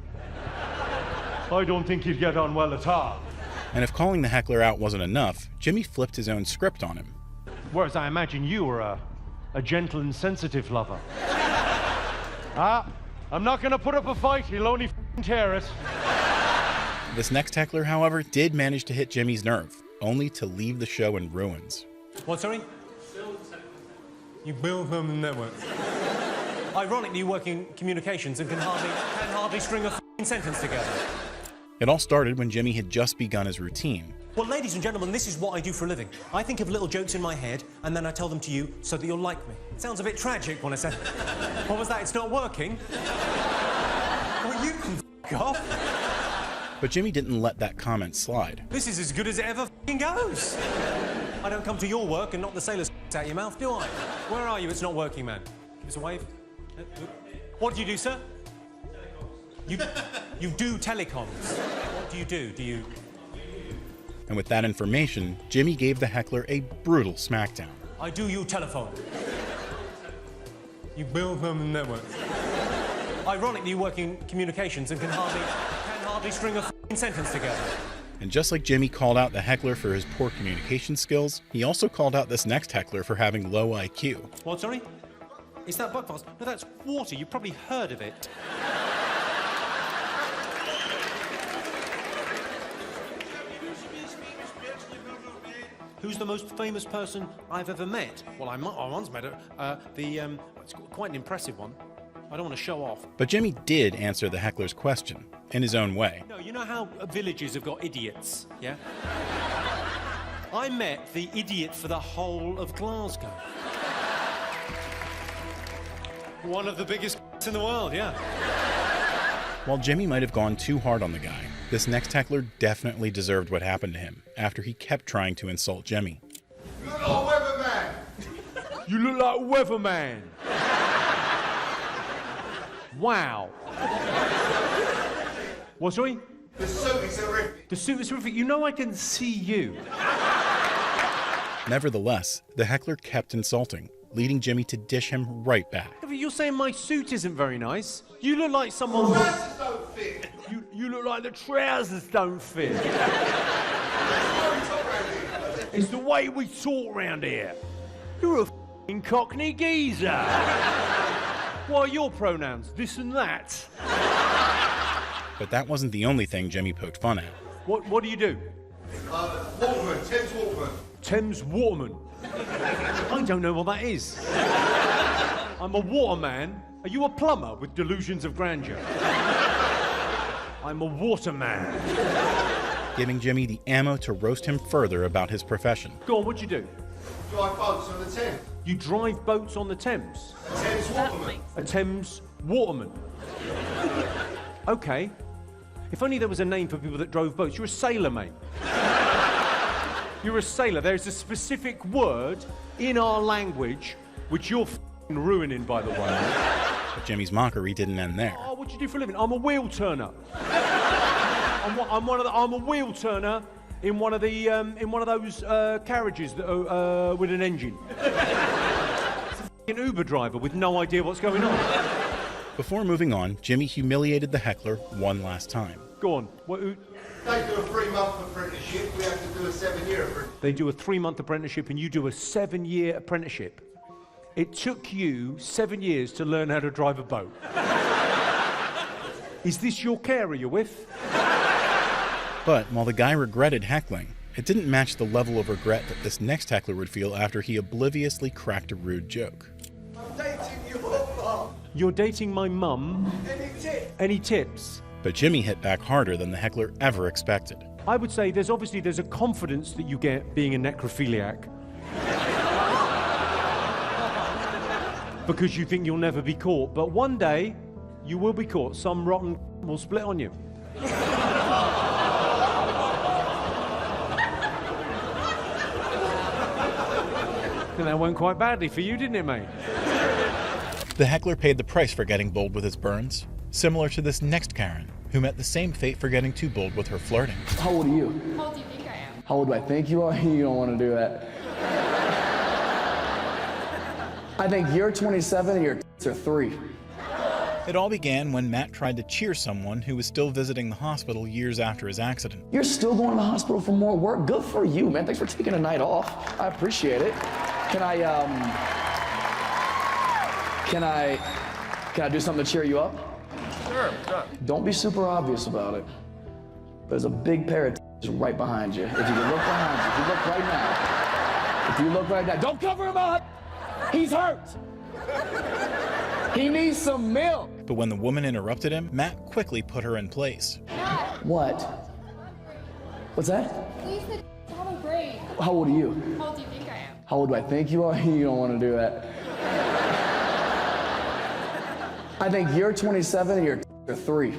I don't think he'd get on well at all. And if calling the heckler out wasn't enough, Jimmy flipped his own script on him. Whereas I imagine you were a gentle and sensitive lover. I'm not going to put up a fight, he'll only tear it. This next heckler, however, did manage to hit Jimmy's nerve, only to leave the show in ruins. What, sorry? You build them the network. Ironically, you work in communications and can hardly string a sentence together. It all started when Jimmy had just begun his routine. Well, ladies and gentlemen, this is what I do for a living. I think of little jokes in my head, and then I tell them to you so that you'll like me. It sounds a bit tragic when I say, what was that? It's not working? Well, you can f*** off. But Jimmy didn't let that comment slide. This is as good as it ever f***ing goes. I don't come to your work and knock the sailor's out your mouth, do I? Where are you? It's not working, man. Give us a wave. What do you do, sir? You do telecoms. What do? Do you... And with that information, Jimmy gave the heckler a brutal smackdown. I do you telephone. You build them the network. Ironically, you work in communications and can hardly string a sentence together. And just like Jimmy called out the heckler for his poor communication skills, he also called out this next heckler for having low IQ. What, sorry? Is that Buckfast? No, that's water. You've probably heard of it. Who's the most famous person I've ever met? Well, I once met her. It's quite an impressive one. I don't want to show off. But Jimmy did answer the heckler's question, in his own way. No, you know how villages have got idiots, yeah? I met the idiot for the whole of Glasgow. One of the biggest in the world, yeah. While Jimmy might have gone too hard on the guy, this next heckler definitely deserved what happened to him after he kept trying to insult Jimmy. You look like a weatherman. You look like a weatherman. Wow. What, sorry? The suit is horrific. The suit is horrific. You know I can see you. Nevertheless, the heckler kept insulting, leading Jimmy to dish him right back. You're saying my suit isn't very nice. You look like someone... The trousers don't fit. You look like the trousers don't fit. It's the way we talk around here. You're a f***ing Cockney geezer. What are your pronouns? This and that. But that wasn't the only thing Jimmy poked fun at. What do you do? Waterman, Thames Waterman. Thames Waterman. I don't know what that is. I'm a waterman. Are you a plumber with delusions of grandeur? I'm a waterman. Giving Jimmy the ammo to roast him further about his profession. Go on, what'd you do? Drive boats on the Thames. You drive boats on the Thames? A Thames Waterman. A Thames Waterman. Okay. If only there was a name for people that drove boats. You're a sailor, mate. You're a sailor. There's a specific word in our language which you're f***ing ruining, by the way. But Jimmy's mockery didn't end there. Oh, what do you do for a living? I'm a wheel turner. I'm a wheel turner in one of those carriages that are, with an engine. It's a f***ing Uber driver with no idea what's going on. Before moving on, Jimmy humiliated the heckler one last time. Go on. They do a 3-month apprenticeship. We have to do a 7-year apprenticeship. They do a 3-month apprenticeship and you do a 7-year apprenticeship. It took you 7 years to learn how to drive a boat. Is this your carer you're with? But while the guy regretted heckling, it didn't match the level of regret that this next heckler would feel after he obliviously cracked a rude joke. I'm dating your mum. You're dating my mum? Any tips? But Jimmy hit back harder than the heckler ever expected. I would say there's a confidence that you get being a necrophiliac. Because you think you'll never be caught, but one day you will be caught. Some rotten will split on you. And that went quite badly for you, didn't it, mate? The heckler paid the price for getting bold with his burns, similar to this next Karen, who met the same fate for getting too bold with her flirting. How old are you? How old do you think I am? How old do I think you are? You don't want to do that. I think you're 27 and your are 3. It all began when Matt tried to cheer someone who was still visiting the hospital years after his accident. You're still going to the hospital for more work? Good for you, man. Thanks for taking a night off. I appreciate it. Can I do something to cheer you up? Sure. Don't be super obvious about it. There's a big pair of right behind you. If you can look behind you, if you look right now. If you look right now, don't cover him up! He's hurt! He needs some milk! But when the woman interrupted him, Matt quickly put her in place. What? What's that? Please said have a grade. How old are you? How old do you think I am? How old do I think you are? You don't want to do that. I think you're 27 and you're 3.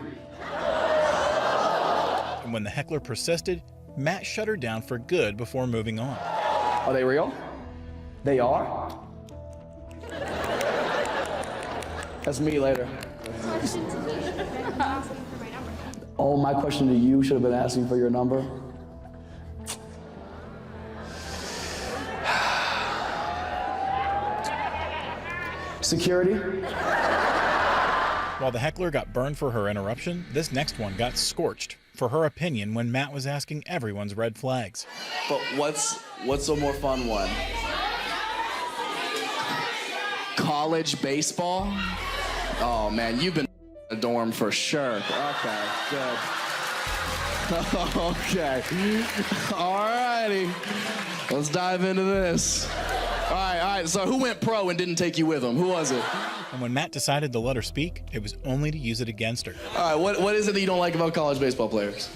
And when the heckler persisted, Matt shut her down for good before moving on. Are they real? They are? That's me later. Oh, my question to you should have been asking for your number. Security? While the heckler got burned for her interruption, this next one got scorched for her opinion when Matt was asking everyone's red flags. But what's a more fun one? College baseball? Oh man, you've been in a dorm for sure. Okay, good. Okay. Alrighty. Let's dive into this. All right. So who went pro and didn't take you with them? Who was it? And when Matt decided to let her speak, it was only to use it against her. All right, what is it that you don't like about college baseball players?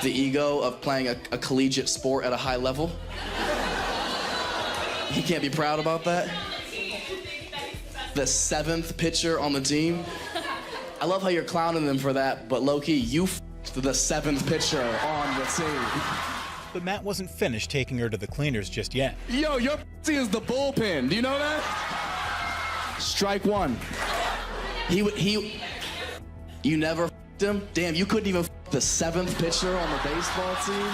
The ego of playing a collegiate sport at a high level? He can't be proud about that? The 7th pitcher on the team? I love how you're clowning them for that, but low-key, you f***ed the 7th pitcher on the team. But Matt wasn't finished taking her to the cleaners just yet. Yo, your pussy is the bullpen. Do you know that? Strike 1. You never f***ed him? Damn, you couldn't even f*** the 7th pitcher on the baseball team?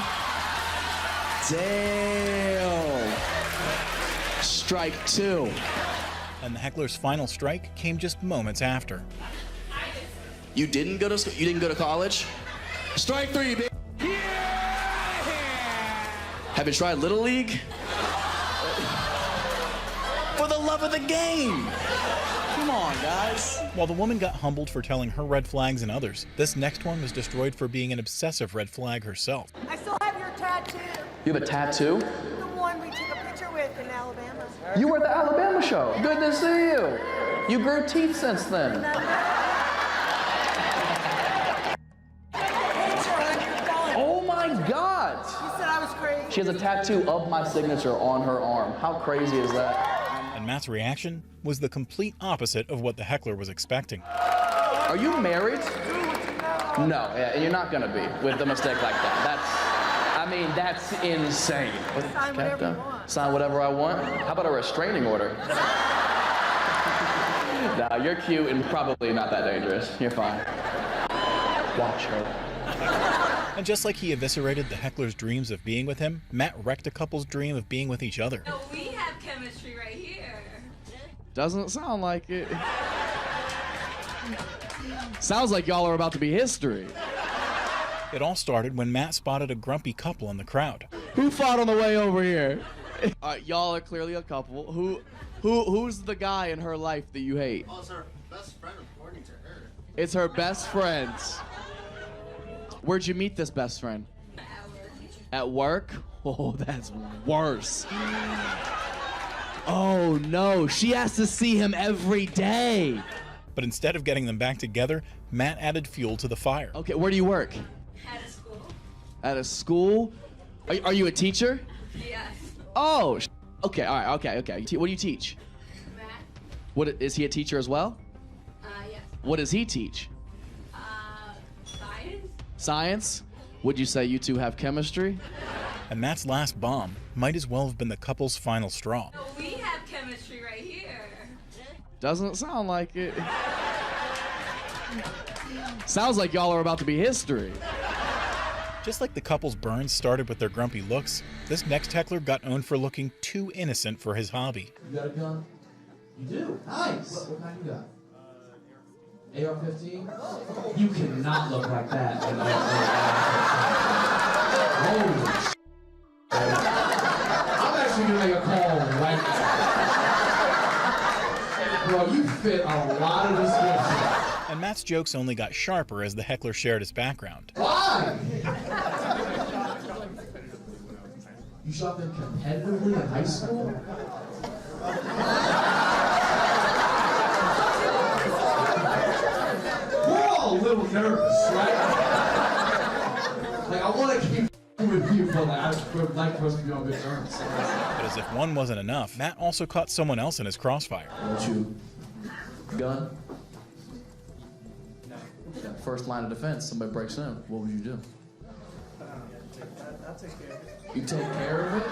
Damn. Strike 2. And the heckler's final strike came just moments after. You didn't go to college? Strike 3, baby. Yeah! Have you tried Little League? For the love of the game. Come on, guys. While the woman got humbled for telling her red flags and others, this next one was destroyed for being an obsessive red flag herself. I still have your tattoo. You have a tattoo? The one we took a picture with in Alabama. You were at the Alabama show. Good to see you. You grew teeth since then. Oh my God! You said I was crazy. She has a tattoo of my signature on her arm. How crazy is that? And Matt's reaction was the complete opposite of what the heckler was expecting. Are you married? No, yeah, you're not gonna be with a mistake like that. That's insane. Sign whatever you want. Sign whatever I want? How about a restraining order? Nah, you're cute and probably not that dangerous. You're fine. Watch her. And just like he eviscerated the heckler's dreams of being with him, Matt wrecked a couple's dream of being with each other. No, we have chemistry right here. Doesn't sound like it. Sounds like y'all are about to be history. It all started when Matt spotted a grumpy couple in the crowd. Who fought on the way over here? Y'all are clearly a couple. Who's the guy in her life that you hate? Oh, it's her best friend according to her. It's her best friend. Where'd you meet this best friend? At work? Oh, that's worse. Oh no, she has to see him every day. But instead of getting them back together, Matt added fuel to the fire. Okay, where do you work? At a school. At a school? Are you a teacher? Yes. Oh, okay, all right, okay. What do you teach? Math. What, is he a teacher as well? Yes. What does he teach? Science. Science? Would you say you two have chemistry? And Matt's last bomb might as well have been the couple's final straw. No, we have chemistry right here. Doesn't sound like it. Sounds like y'all are about to be history. Just like the couple's burns started with their grumpy looks, this next heckler got owned for looking too innocent for his hobby. You got a gun? You do? Nice. What kind you got? AR-15? You cannot look like that. Holy shit. I'm actually gonna make a call right now. Bro, you fit a lot of description. And Matt's jokes only got sharper as the heckler shared his background. Why? You shot them competitively in high school? We're all a little nervous, right? Like, I want to keep with you, but I would like for us to be on good terms. But as if one wasn't enough, Matt also caught someone else in his crossfire. Don't you gun? First line of defense, somebody breaks in, what would you do? I'll take care of it. You take care of it?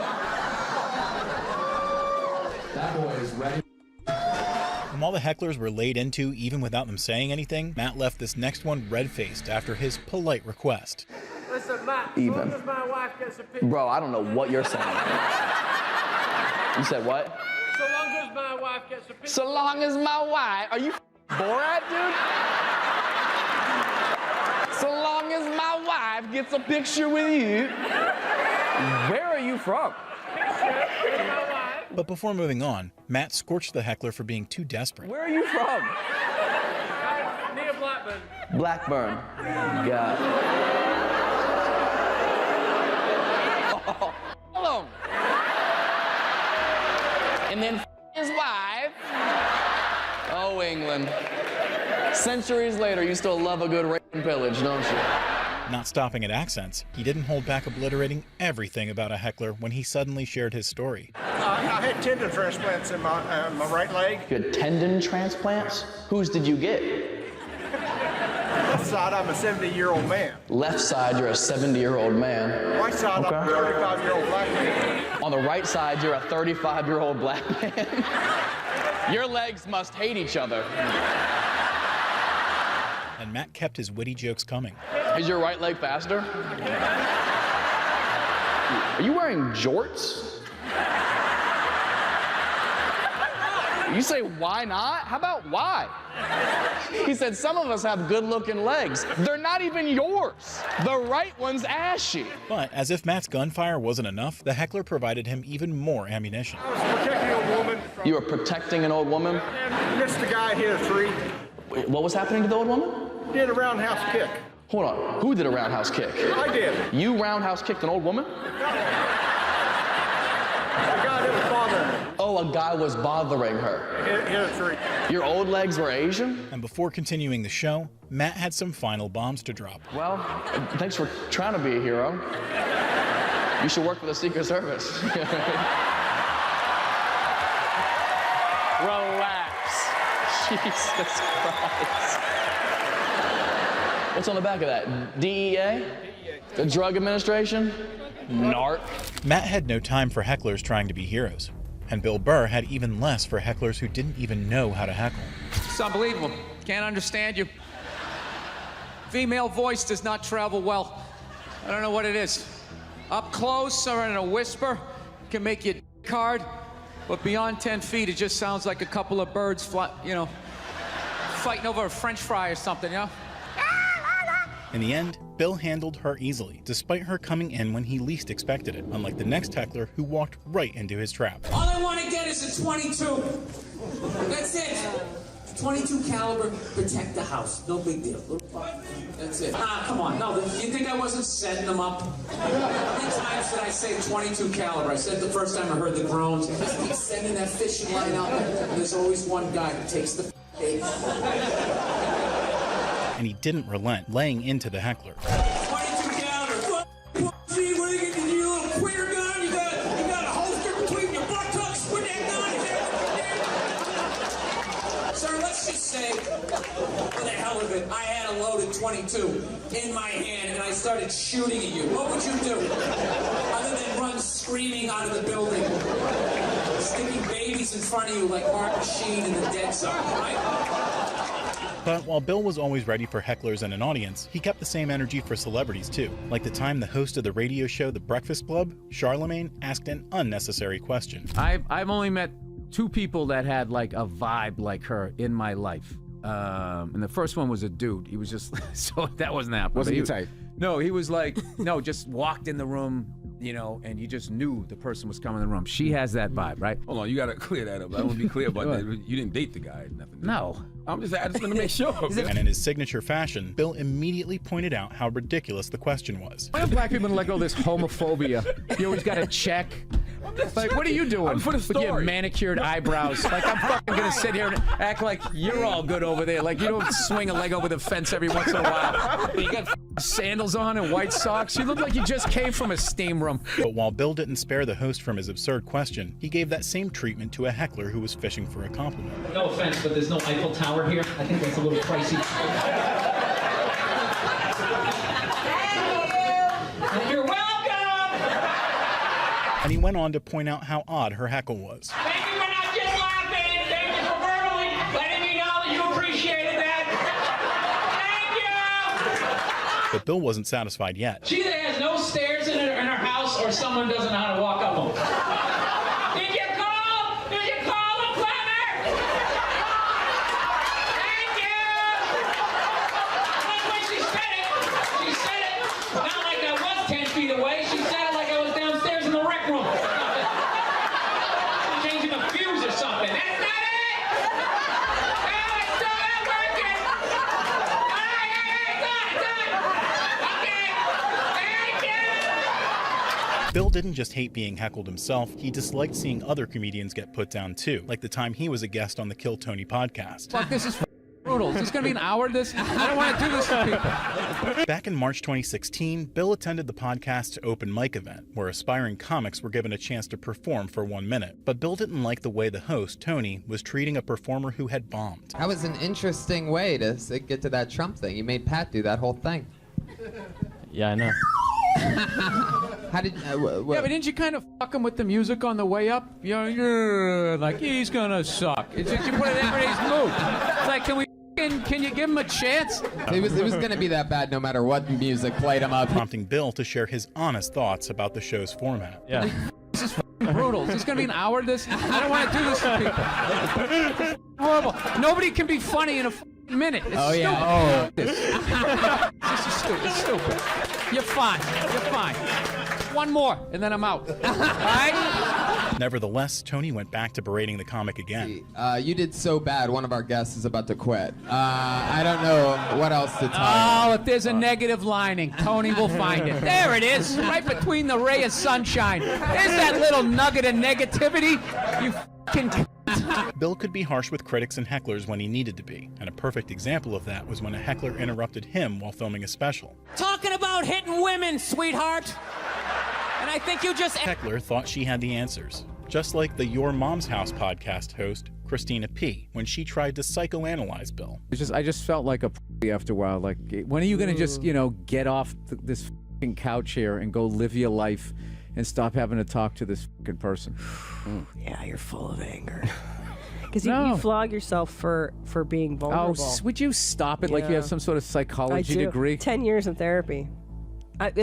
That boy is ready. And while the hecklers were laid into even without them saying anything, Matt left this next one red-faced after his polite request. Listen, Matt, Even. as long as my wife gets a picture. Bro, I don't know what you're saying. You said what? So long as my wife gets a picture. So long as my wife. Are you Borat, dude? So long as my wife gets a picture with you. Where are you from? Picture with my wife. But before moving on, Matt scorched the heckler for being too desperate. Where are you from? Near Blackburn. Blackburn. God. Oh, hello. And then his wife. Oh, England. Centuries later, you still love a good rape and pillage, don't you? Not stopping at accents, he didn't hold back obliterating everything about a heckler when he suddenly shared his story. I had tendon transplants in my right leg. You had tendon transplants? Whose did you get? Left side, I'm a 70-year-old man. Left side, you're a 70-year-old man. Right side, I'm a 35-year-old black man. On the right side, you're a 35-year-old black man. Your legs must hate each other. And Matt kept his witty jokes coming. Is your right leg faster? Are you wearing jorts? You say, why not? How about why? He said, some of us have good-looking legs. They're not even yours. The right one's ashy. But as if Matt's gunfire wasn't enough, the heckler provided him even more ammunition. I was protecting a woman. You were protecting an old woman? And missed the guy hit a tree. Wait, what was happening to the old woman? Did a roundhouse kick. Hold on. Who did a roundhouse kick? I did. You roundhouse kicked an old woman? The guy that was bothering her. Oh, a guy was bothering her. Hit a tree. Your old legs were Asian? And before continuing the show, Matt had some final bombs to drop. Well, thanks for trying to be a hero. You should work for the Secret Service. Relax. Jesus Christ. What's on the back of that? DEA? The Drug Administration? NARC. Matt had no time for hecklers trying to be heroes. And Bill Burr had even less for hecklers who didn't even know how to heckle. It's unbelievable. Can't understand you. Female voice does not travel well. I don't know what it is. Up close or in a whisper can make you hard, but beyond 10 feet, it just sounds like a couple of birds fighting over a French fry or something, you know? In the end, Bill handled her easily, despite her coming in when he least expected it, unlike the next heckler who walked right into his trap. All I want to get is a 22. That's it. 22 caliber, protect the house. No big deal. That's it. Ah, come on. No, you think I wasn't setting them up? How many times did I say 22 caliber? I said the first time I heard the groans. Just keep sending that fishing line out there. There's always one guy who takes the bait. And he didn't relent, laying into the heckler. 22 caliber. See, what are you gonna do, you little queer gun? You got a holster between your buttocks with that gun? Sir, let's just say, for the hell of it, I had a loaded 22 in my hand and I started shooting at you. What would you do? Other than run screaming out of the building, sticking babies in front of you like Martin Sheen in The Dead Zone, right? But while Bill was always ready for hecklers and an audience, he kept the same energy for celebrities too. Like the time the host of the radio show The Breakfast Club, Charlemagne, asked an unnecessary question. I've only met 2 people that had like a vibe like her in my life. And the first one was a dude. He was just, so that wasn't happening. Wasn't your type? No, he was like, no, just walked in the room, you know, and you just knew the person was coming in the room. She has that vibe, right? Hold on, you gotta clear that up. I want to be clear about that. You didn't date the guy, nothing. No. I just want to make sure. And in his signature fashion, Bill immediately pointed out how ridiculous the question was. Why do black people let go of this homophobia? You always got to check. Like, what are you doing for the story. With your manicured eyebrows? Like, I'm fucking gonna sit here and act like you're all good over there. Like, you don't swing a leg over the fence every once in a while. You got sandals on and white socks. You look like you just came from a steam room. But while Bill didn't spare the host from his absurd question, he gave that same treatment to a heckler who was fishing for a compliment. No offense, but there's no Eiffel Tower here. I think that's a little pricey. You're welcome! And he went on to point out how odd her heckle was. Thank you for not just laughing. Thank you for verbally letting me know that you appreciated that. Thank you! But Bill wasn't satisfied yet. She either has no stairs in her house or someone doesn't know how to walk up them. Did you call? Did you call a plumber? Thank you! That's when she said it. She said it not like I was 10 feet away. She said it like I was downstairs in the rec room. Changing a fuse or something. That's not it! No, it's still not working! Bill didn't just hate being heckled himself, he disliked seeing other comedians get put down too, like the time he was a guest on the Kill Tony podcast. Fuck, this is brutal. Is this gonna be an hour of this? I don't want to do this to people. Back in March 2016, Bill attended the podcast's open mic event, where aspiring comics were given a chance to perform for 1 minute. But Bill didn't like the way the host, Tony, was treating a performer who had bombed. That was an interesting way to get to that Trump thing. You made Pat do that whole thing. Yeah, I know. How did? Yeah, but didn't you kind of fuck him with the music on the way up? You know, you're like, he's gonna suck. It's just, you put it in everybody's mood. It's like, can you give him a chance? It was gonna be that bad no matter what music played him up. Prompting Bill to share his honest thoughts about the show's format. Yeah. This is brutal. Is this going to be an hour of this? I don't want to do this to people. It's horrible. Nobody can be funny in a minute. It's stupid. yeah. This is stupid. It's stupid. You're fine. You're fine. One more, and then I'm out. All right? Nevertheless, Tony went back to berating the comic again. You did so bad, one of our guests is about to quit. I don't know what else to tell you. Oh, if there's a negative lining, Tony will find it. There it is, right between the ray of sunshine. There's that little nugget of negativity. You fucking... Bill could be harsh with critics and hecklers when he needed to be, and a perfect example of that was when a heckler interrupted him while filming a special. Talking about hitting women, sweetheart. And I think you just... Heckler thought she had the answers, just like the Your Mom's House podcast host, Christina P., when she tried to psychoanalyze Bill. I just felt like a p*** after a while. Like, when are you going to just, get off this f***ing couch here and go live your life and stop having to talk to this f***ing person? Yeah, you're full of anger. Because you flog yourself for being vulnerable. Oh, would you stop it like you have some sort of psychology degree? 10 years in therapy.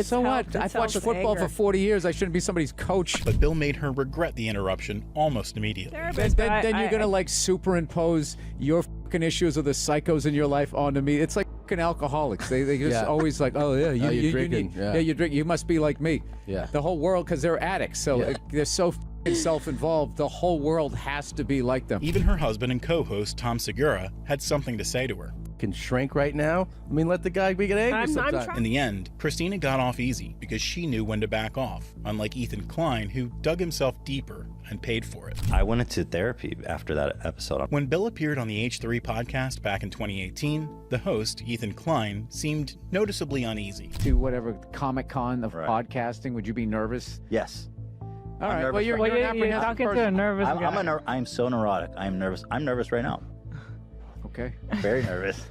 So what? I've watched football for 40 years. I shouldn't be somebody's coach. But Bill made her regret the interruption almost immediately. Then you're going to like superimpose your fucking issues of the psychos in your life onto me. It's like fucking alcoholics. They just always like, oh yeah, you're drinking. You drink. You must be like me. Yeah. The whole world, because they're addicts. So they're so self-involved. The whole world has to be like them. Even her husband and co-host Tom Segura had something to say to her. Can shrink right now. I mean, let the guy get angry sometimes. In the end, Christina got off easy because she knew when to back off, unlike Ethan Klein, who dug himself deeper and paid for it. I went into therapy after that episode. When Bill appeared on the H3 podcast back in 2018, the host, Ethan Klein, seemed noticeably uneasy. To whatever Comic-Con of podcasting, would you be nervous? Yes. All right. Well, you're an apprehensive person. I'm so neurotic. I'm nervous. I'm nervous right now. Okay. Very nervous.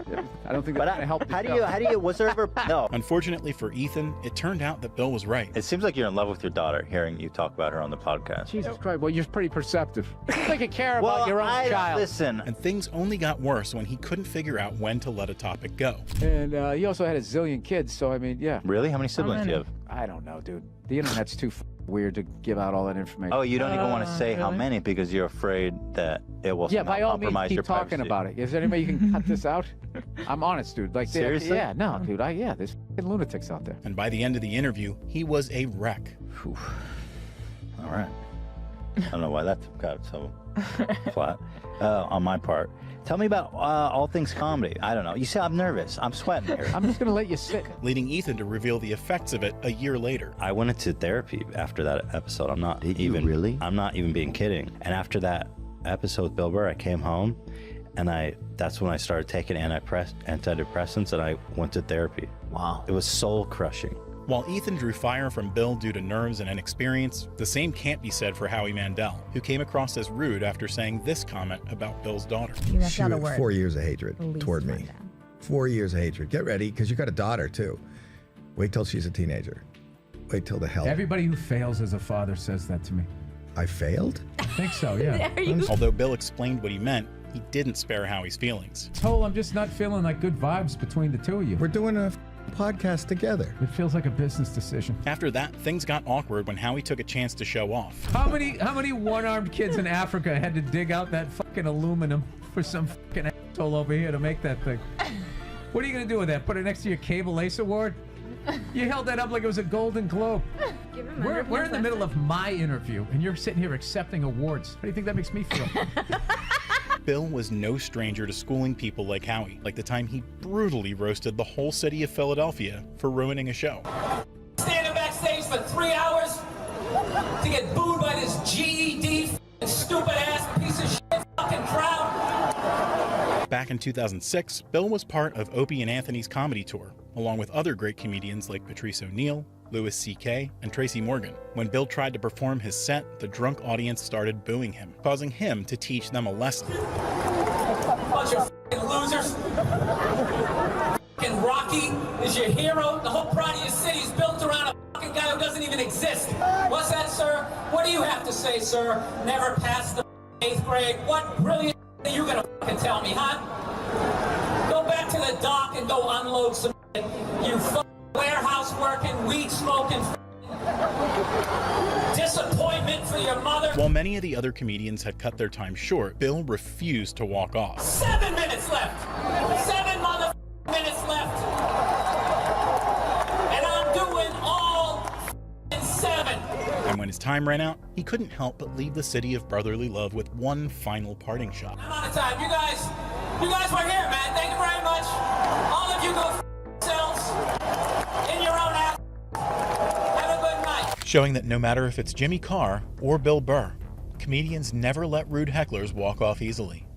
I don't think that's going to help. How do you, was there ever, no. Unfortunately for Ethan, it turned out that Bill was right. It seems like you're in love with your daughter, hearing you talk about her on the podcast. Jesus Christ, well, you're pretty perceptive. It's like you care about your own child. Listen. And things only got worse when he couldn't figure out when to let a topic go. And he also had a zillion kids, so I mean, yeah. Really? How many siblings do you have? I don't know, dude. The internet's too weird to give out all that information. Oh, you don't even want to say how many because you're afraid that it will somehow by all means, compromise your keep talking privacy. about it. Is there any way you can cut this out? I'm honest, dude. Like, seriously? Yeah, no, dude. There's fucking lunatics out there. And by the end of the interview, he was a wreck. Whew. All right. I don't know why that got so flat on my part. Tell me about all things comedy. I don't know. You see, I'm nervous. I'm sweating here. I'm just going to let you sit. Leading Ethan to reveal the effects of it a year later. I went into therapy after that episode. I'm not even being kidding. And after that episode with Bill Burr, I came home and that's when I started taking antidepressants and I went to therapy. Wow. It was soul crushing. While Ethan drew fire from Bill due to nerves and inexperience, the same can't be said for Howie Mandel, who came across as rude after saying this comment about Bill's daughter. She had 4 years of hatred toward me. 4 years of hatred. Get ready, because you got a daughter, too. Wait till she's a teenager. Wait till the hell. Everybody who fails as a father says that to me. I failed? I think so, yeah. Although Bill explained what he meant, he didn't spare Howie's feelings. I'm just not feeling like good vibes between the two of you. We're doing a podcast together. It feels like a business decision. After that, things got awkward when Howie took a chance to show off. How many one-armed kids in Africa had to dig out that fucking aluminum for some fucking asshole over here to make that thing? What are you gonna do with that? Put it next to your Cable Ace Award? You held that up like it was a Golden Globe. We're in the middle of my interview, and you're sitting here accepting awards. How do you think that makes me feel? Bill was no stranger to schooling people like Howie, like the time he brutally roasted the whole city of Philadelphia for ruining a show. Standing backstage for 3 hours to get booed by this GED stupid ass piece of shit fucking crowd. Back in 2006, Bill was part of Opie and Anthony's comedy tour, along with other great comedians like Patrice O'Neal, Louis C.K., and Tracy Morgan. When Bill tried to perform his set, the drunk audience started booing him, causing him to teach them a lesson. Bunch of fucking losers. Fucking Rocky is your hero. The whole pride of your city is built around a fucking guy who doesn't even exist. What's that, sir? What do you have to say, sir? Never passed the 8th grade. What brilliant are you gonna fucking tell me, huh? Go back to the dock and go unload some shit. You fucking warehouse working, weed smoking, disappointment for to your mother. While many of the other comedians had cut their time short, Bill refused to walk off. 7 minutes left. 7 minutes left. And I'm doing all 7. And when his time ran out, he couldn't help but leave the city of brotherly love with one final parting shot. I'm out of time. You guys were here, man. Thank you very much. All of you go yourselves in your own ass. Have a good night. Showing that no matter if it's Jimmy Carr or Bill Burr, comedians never let rude hecklers walk off easily.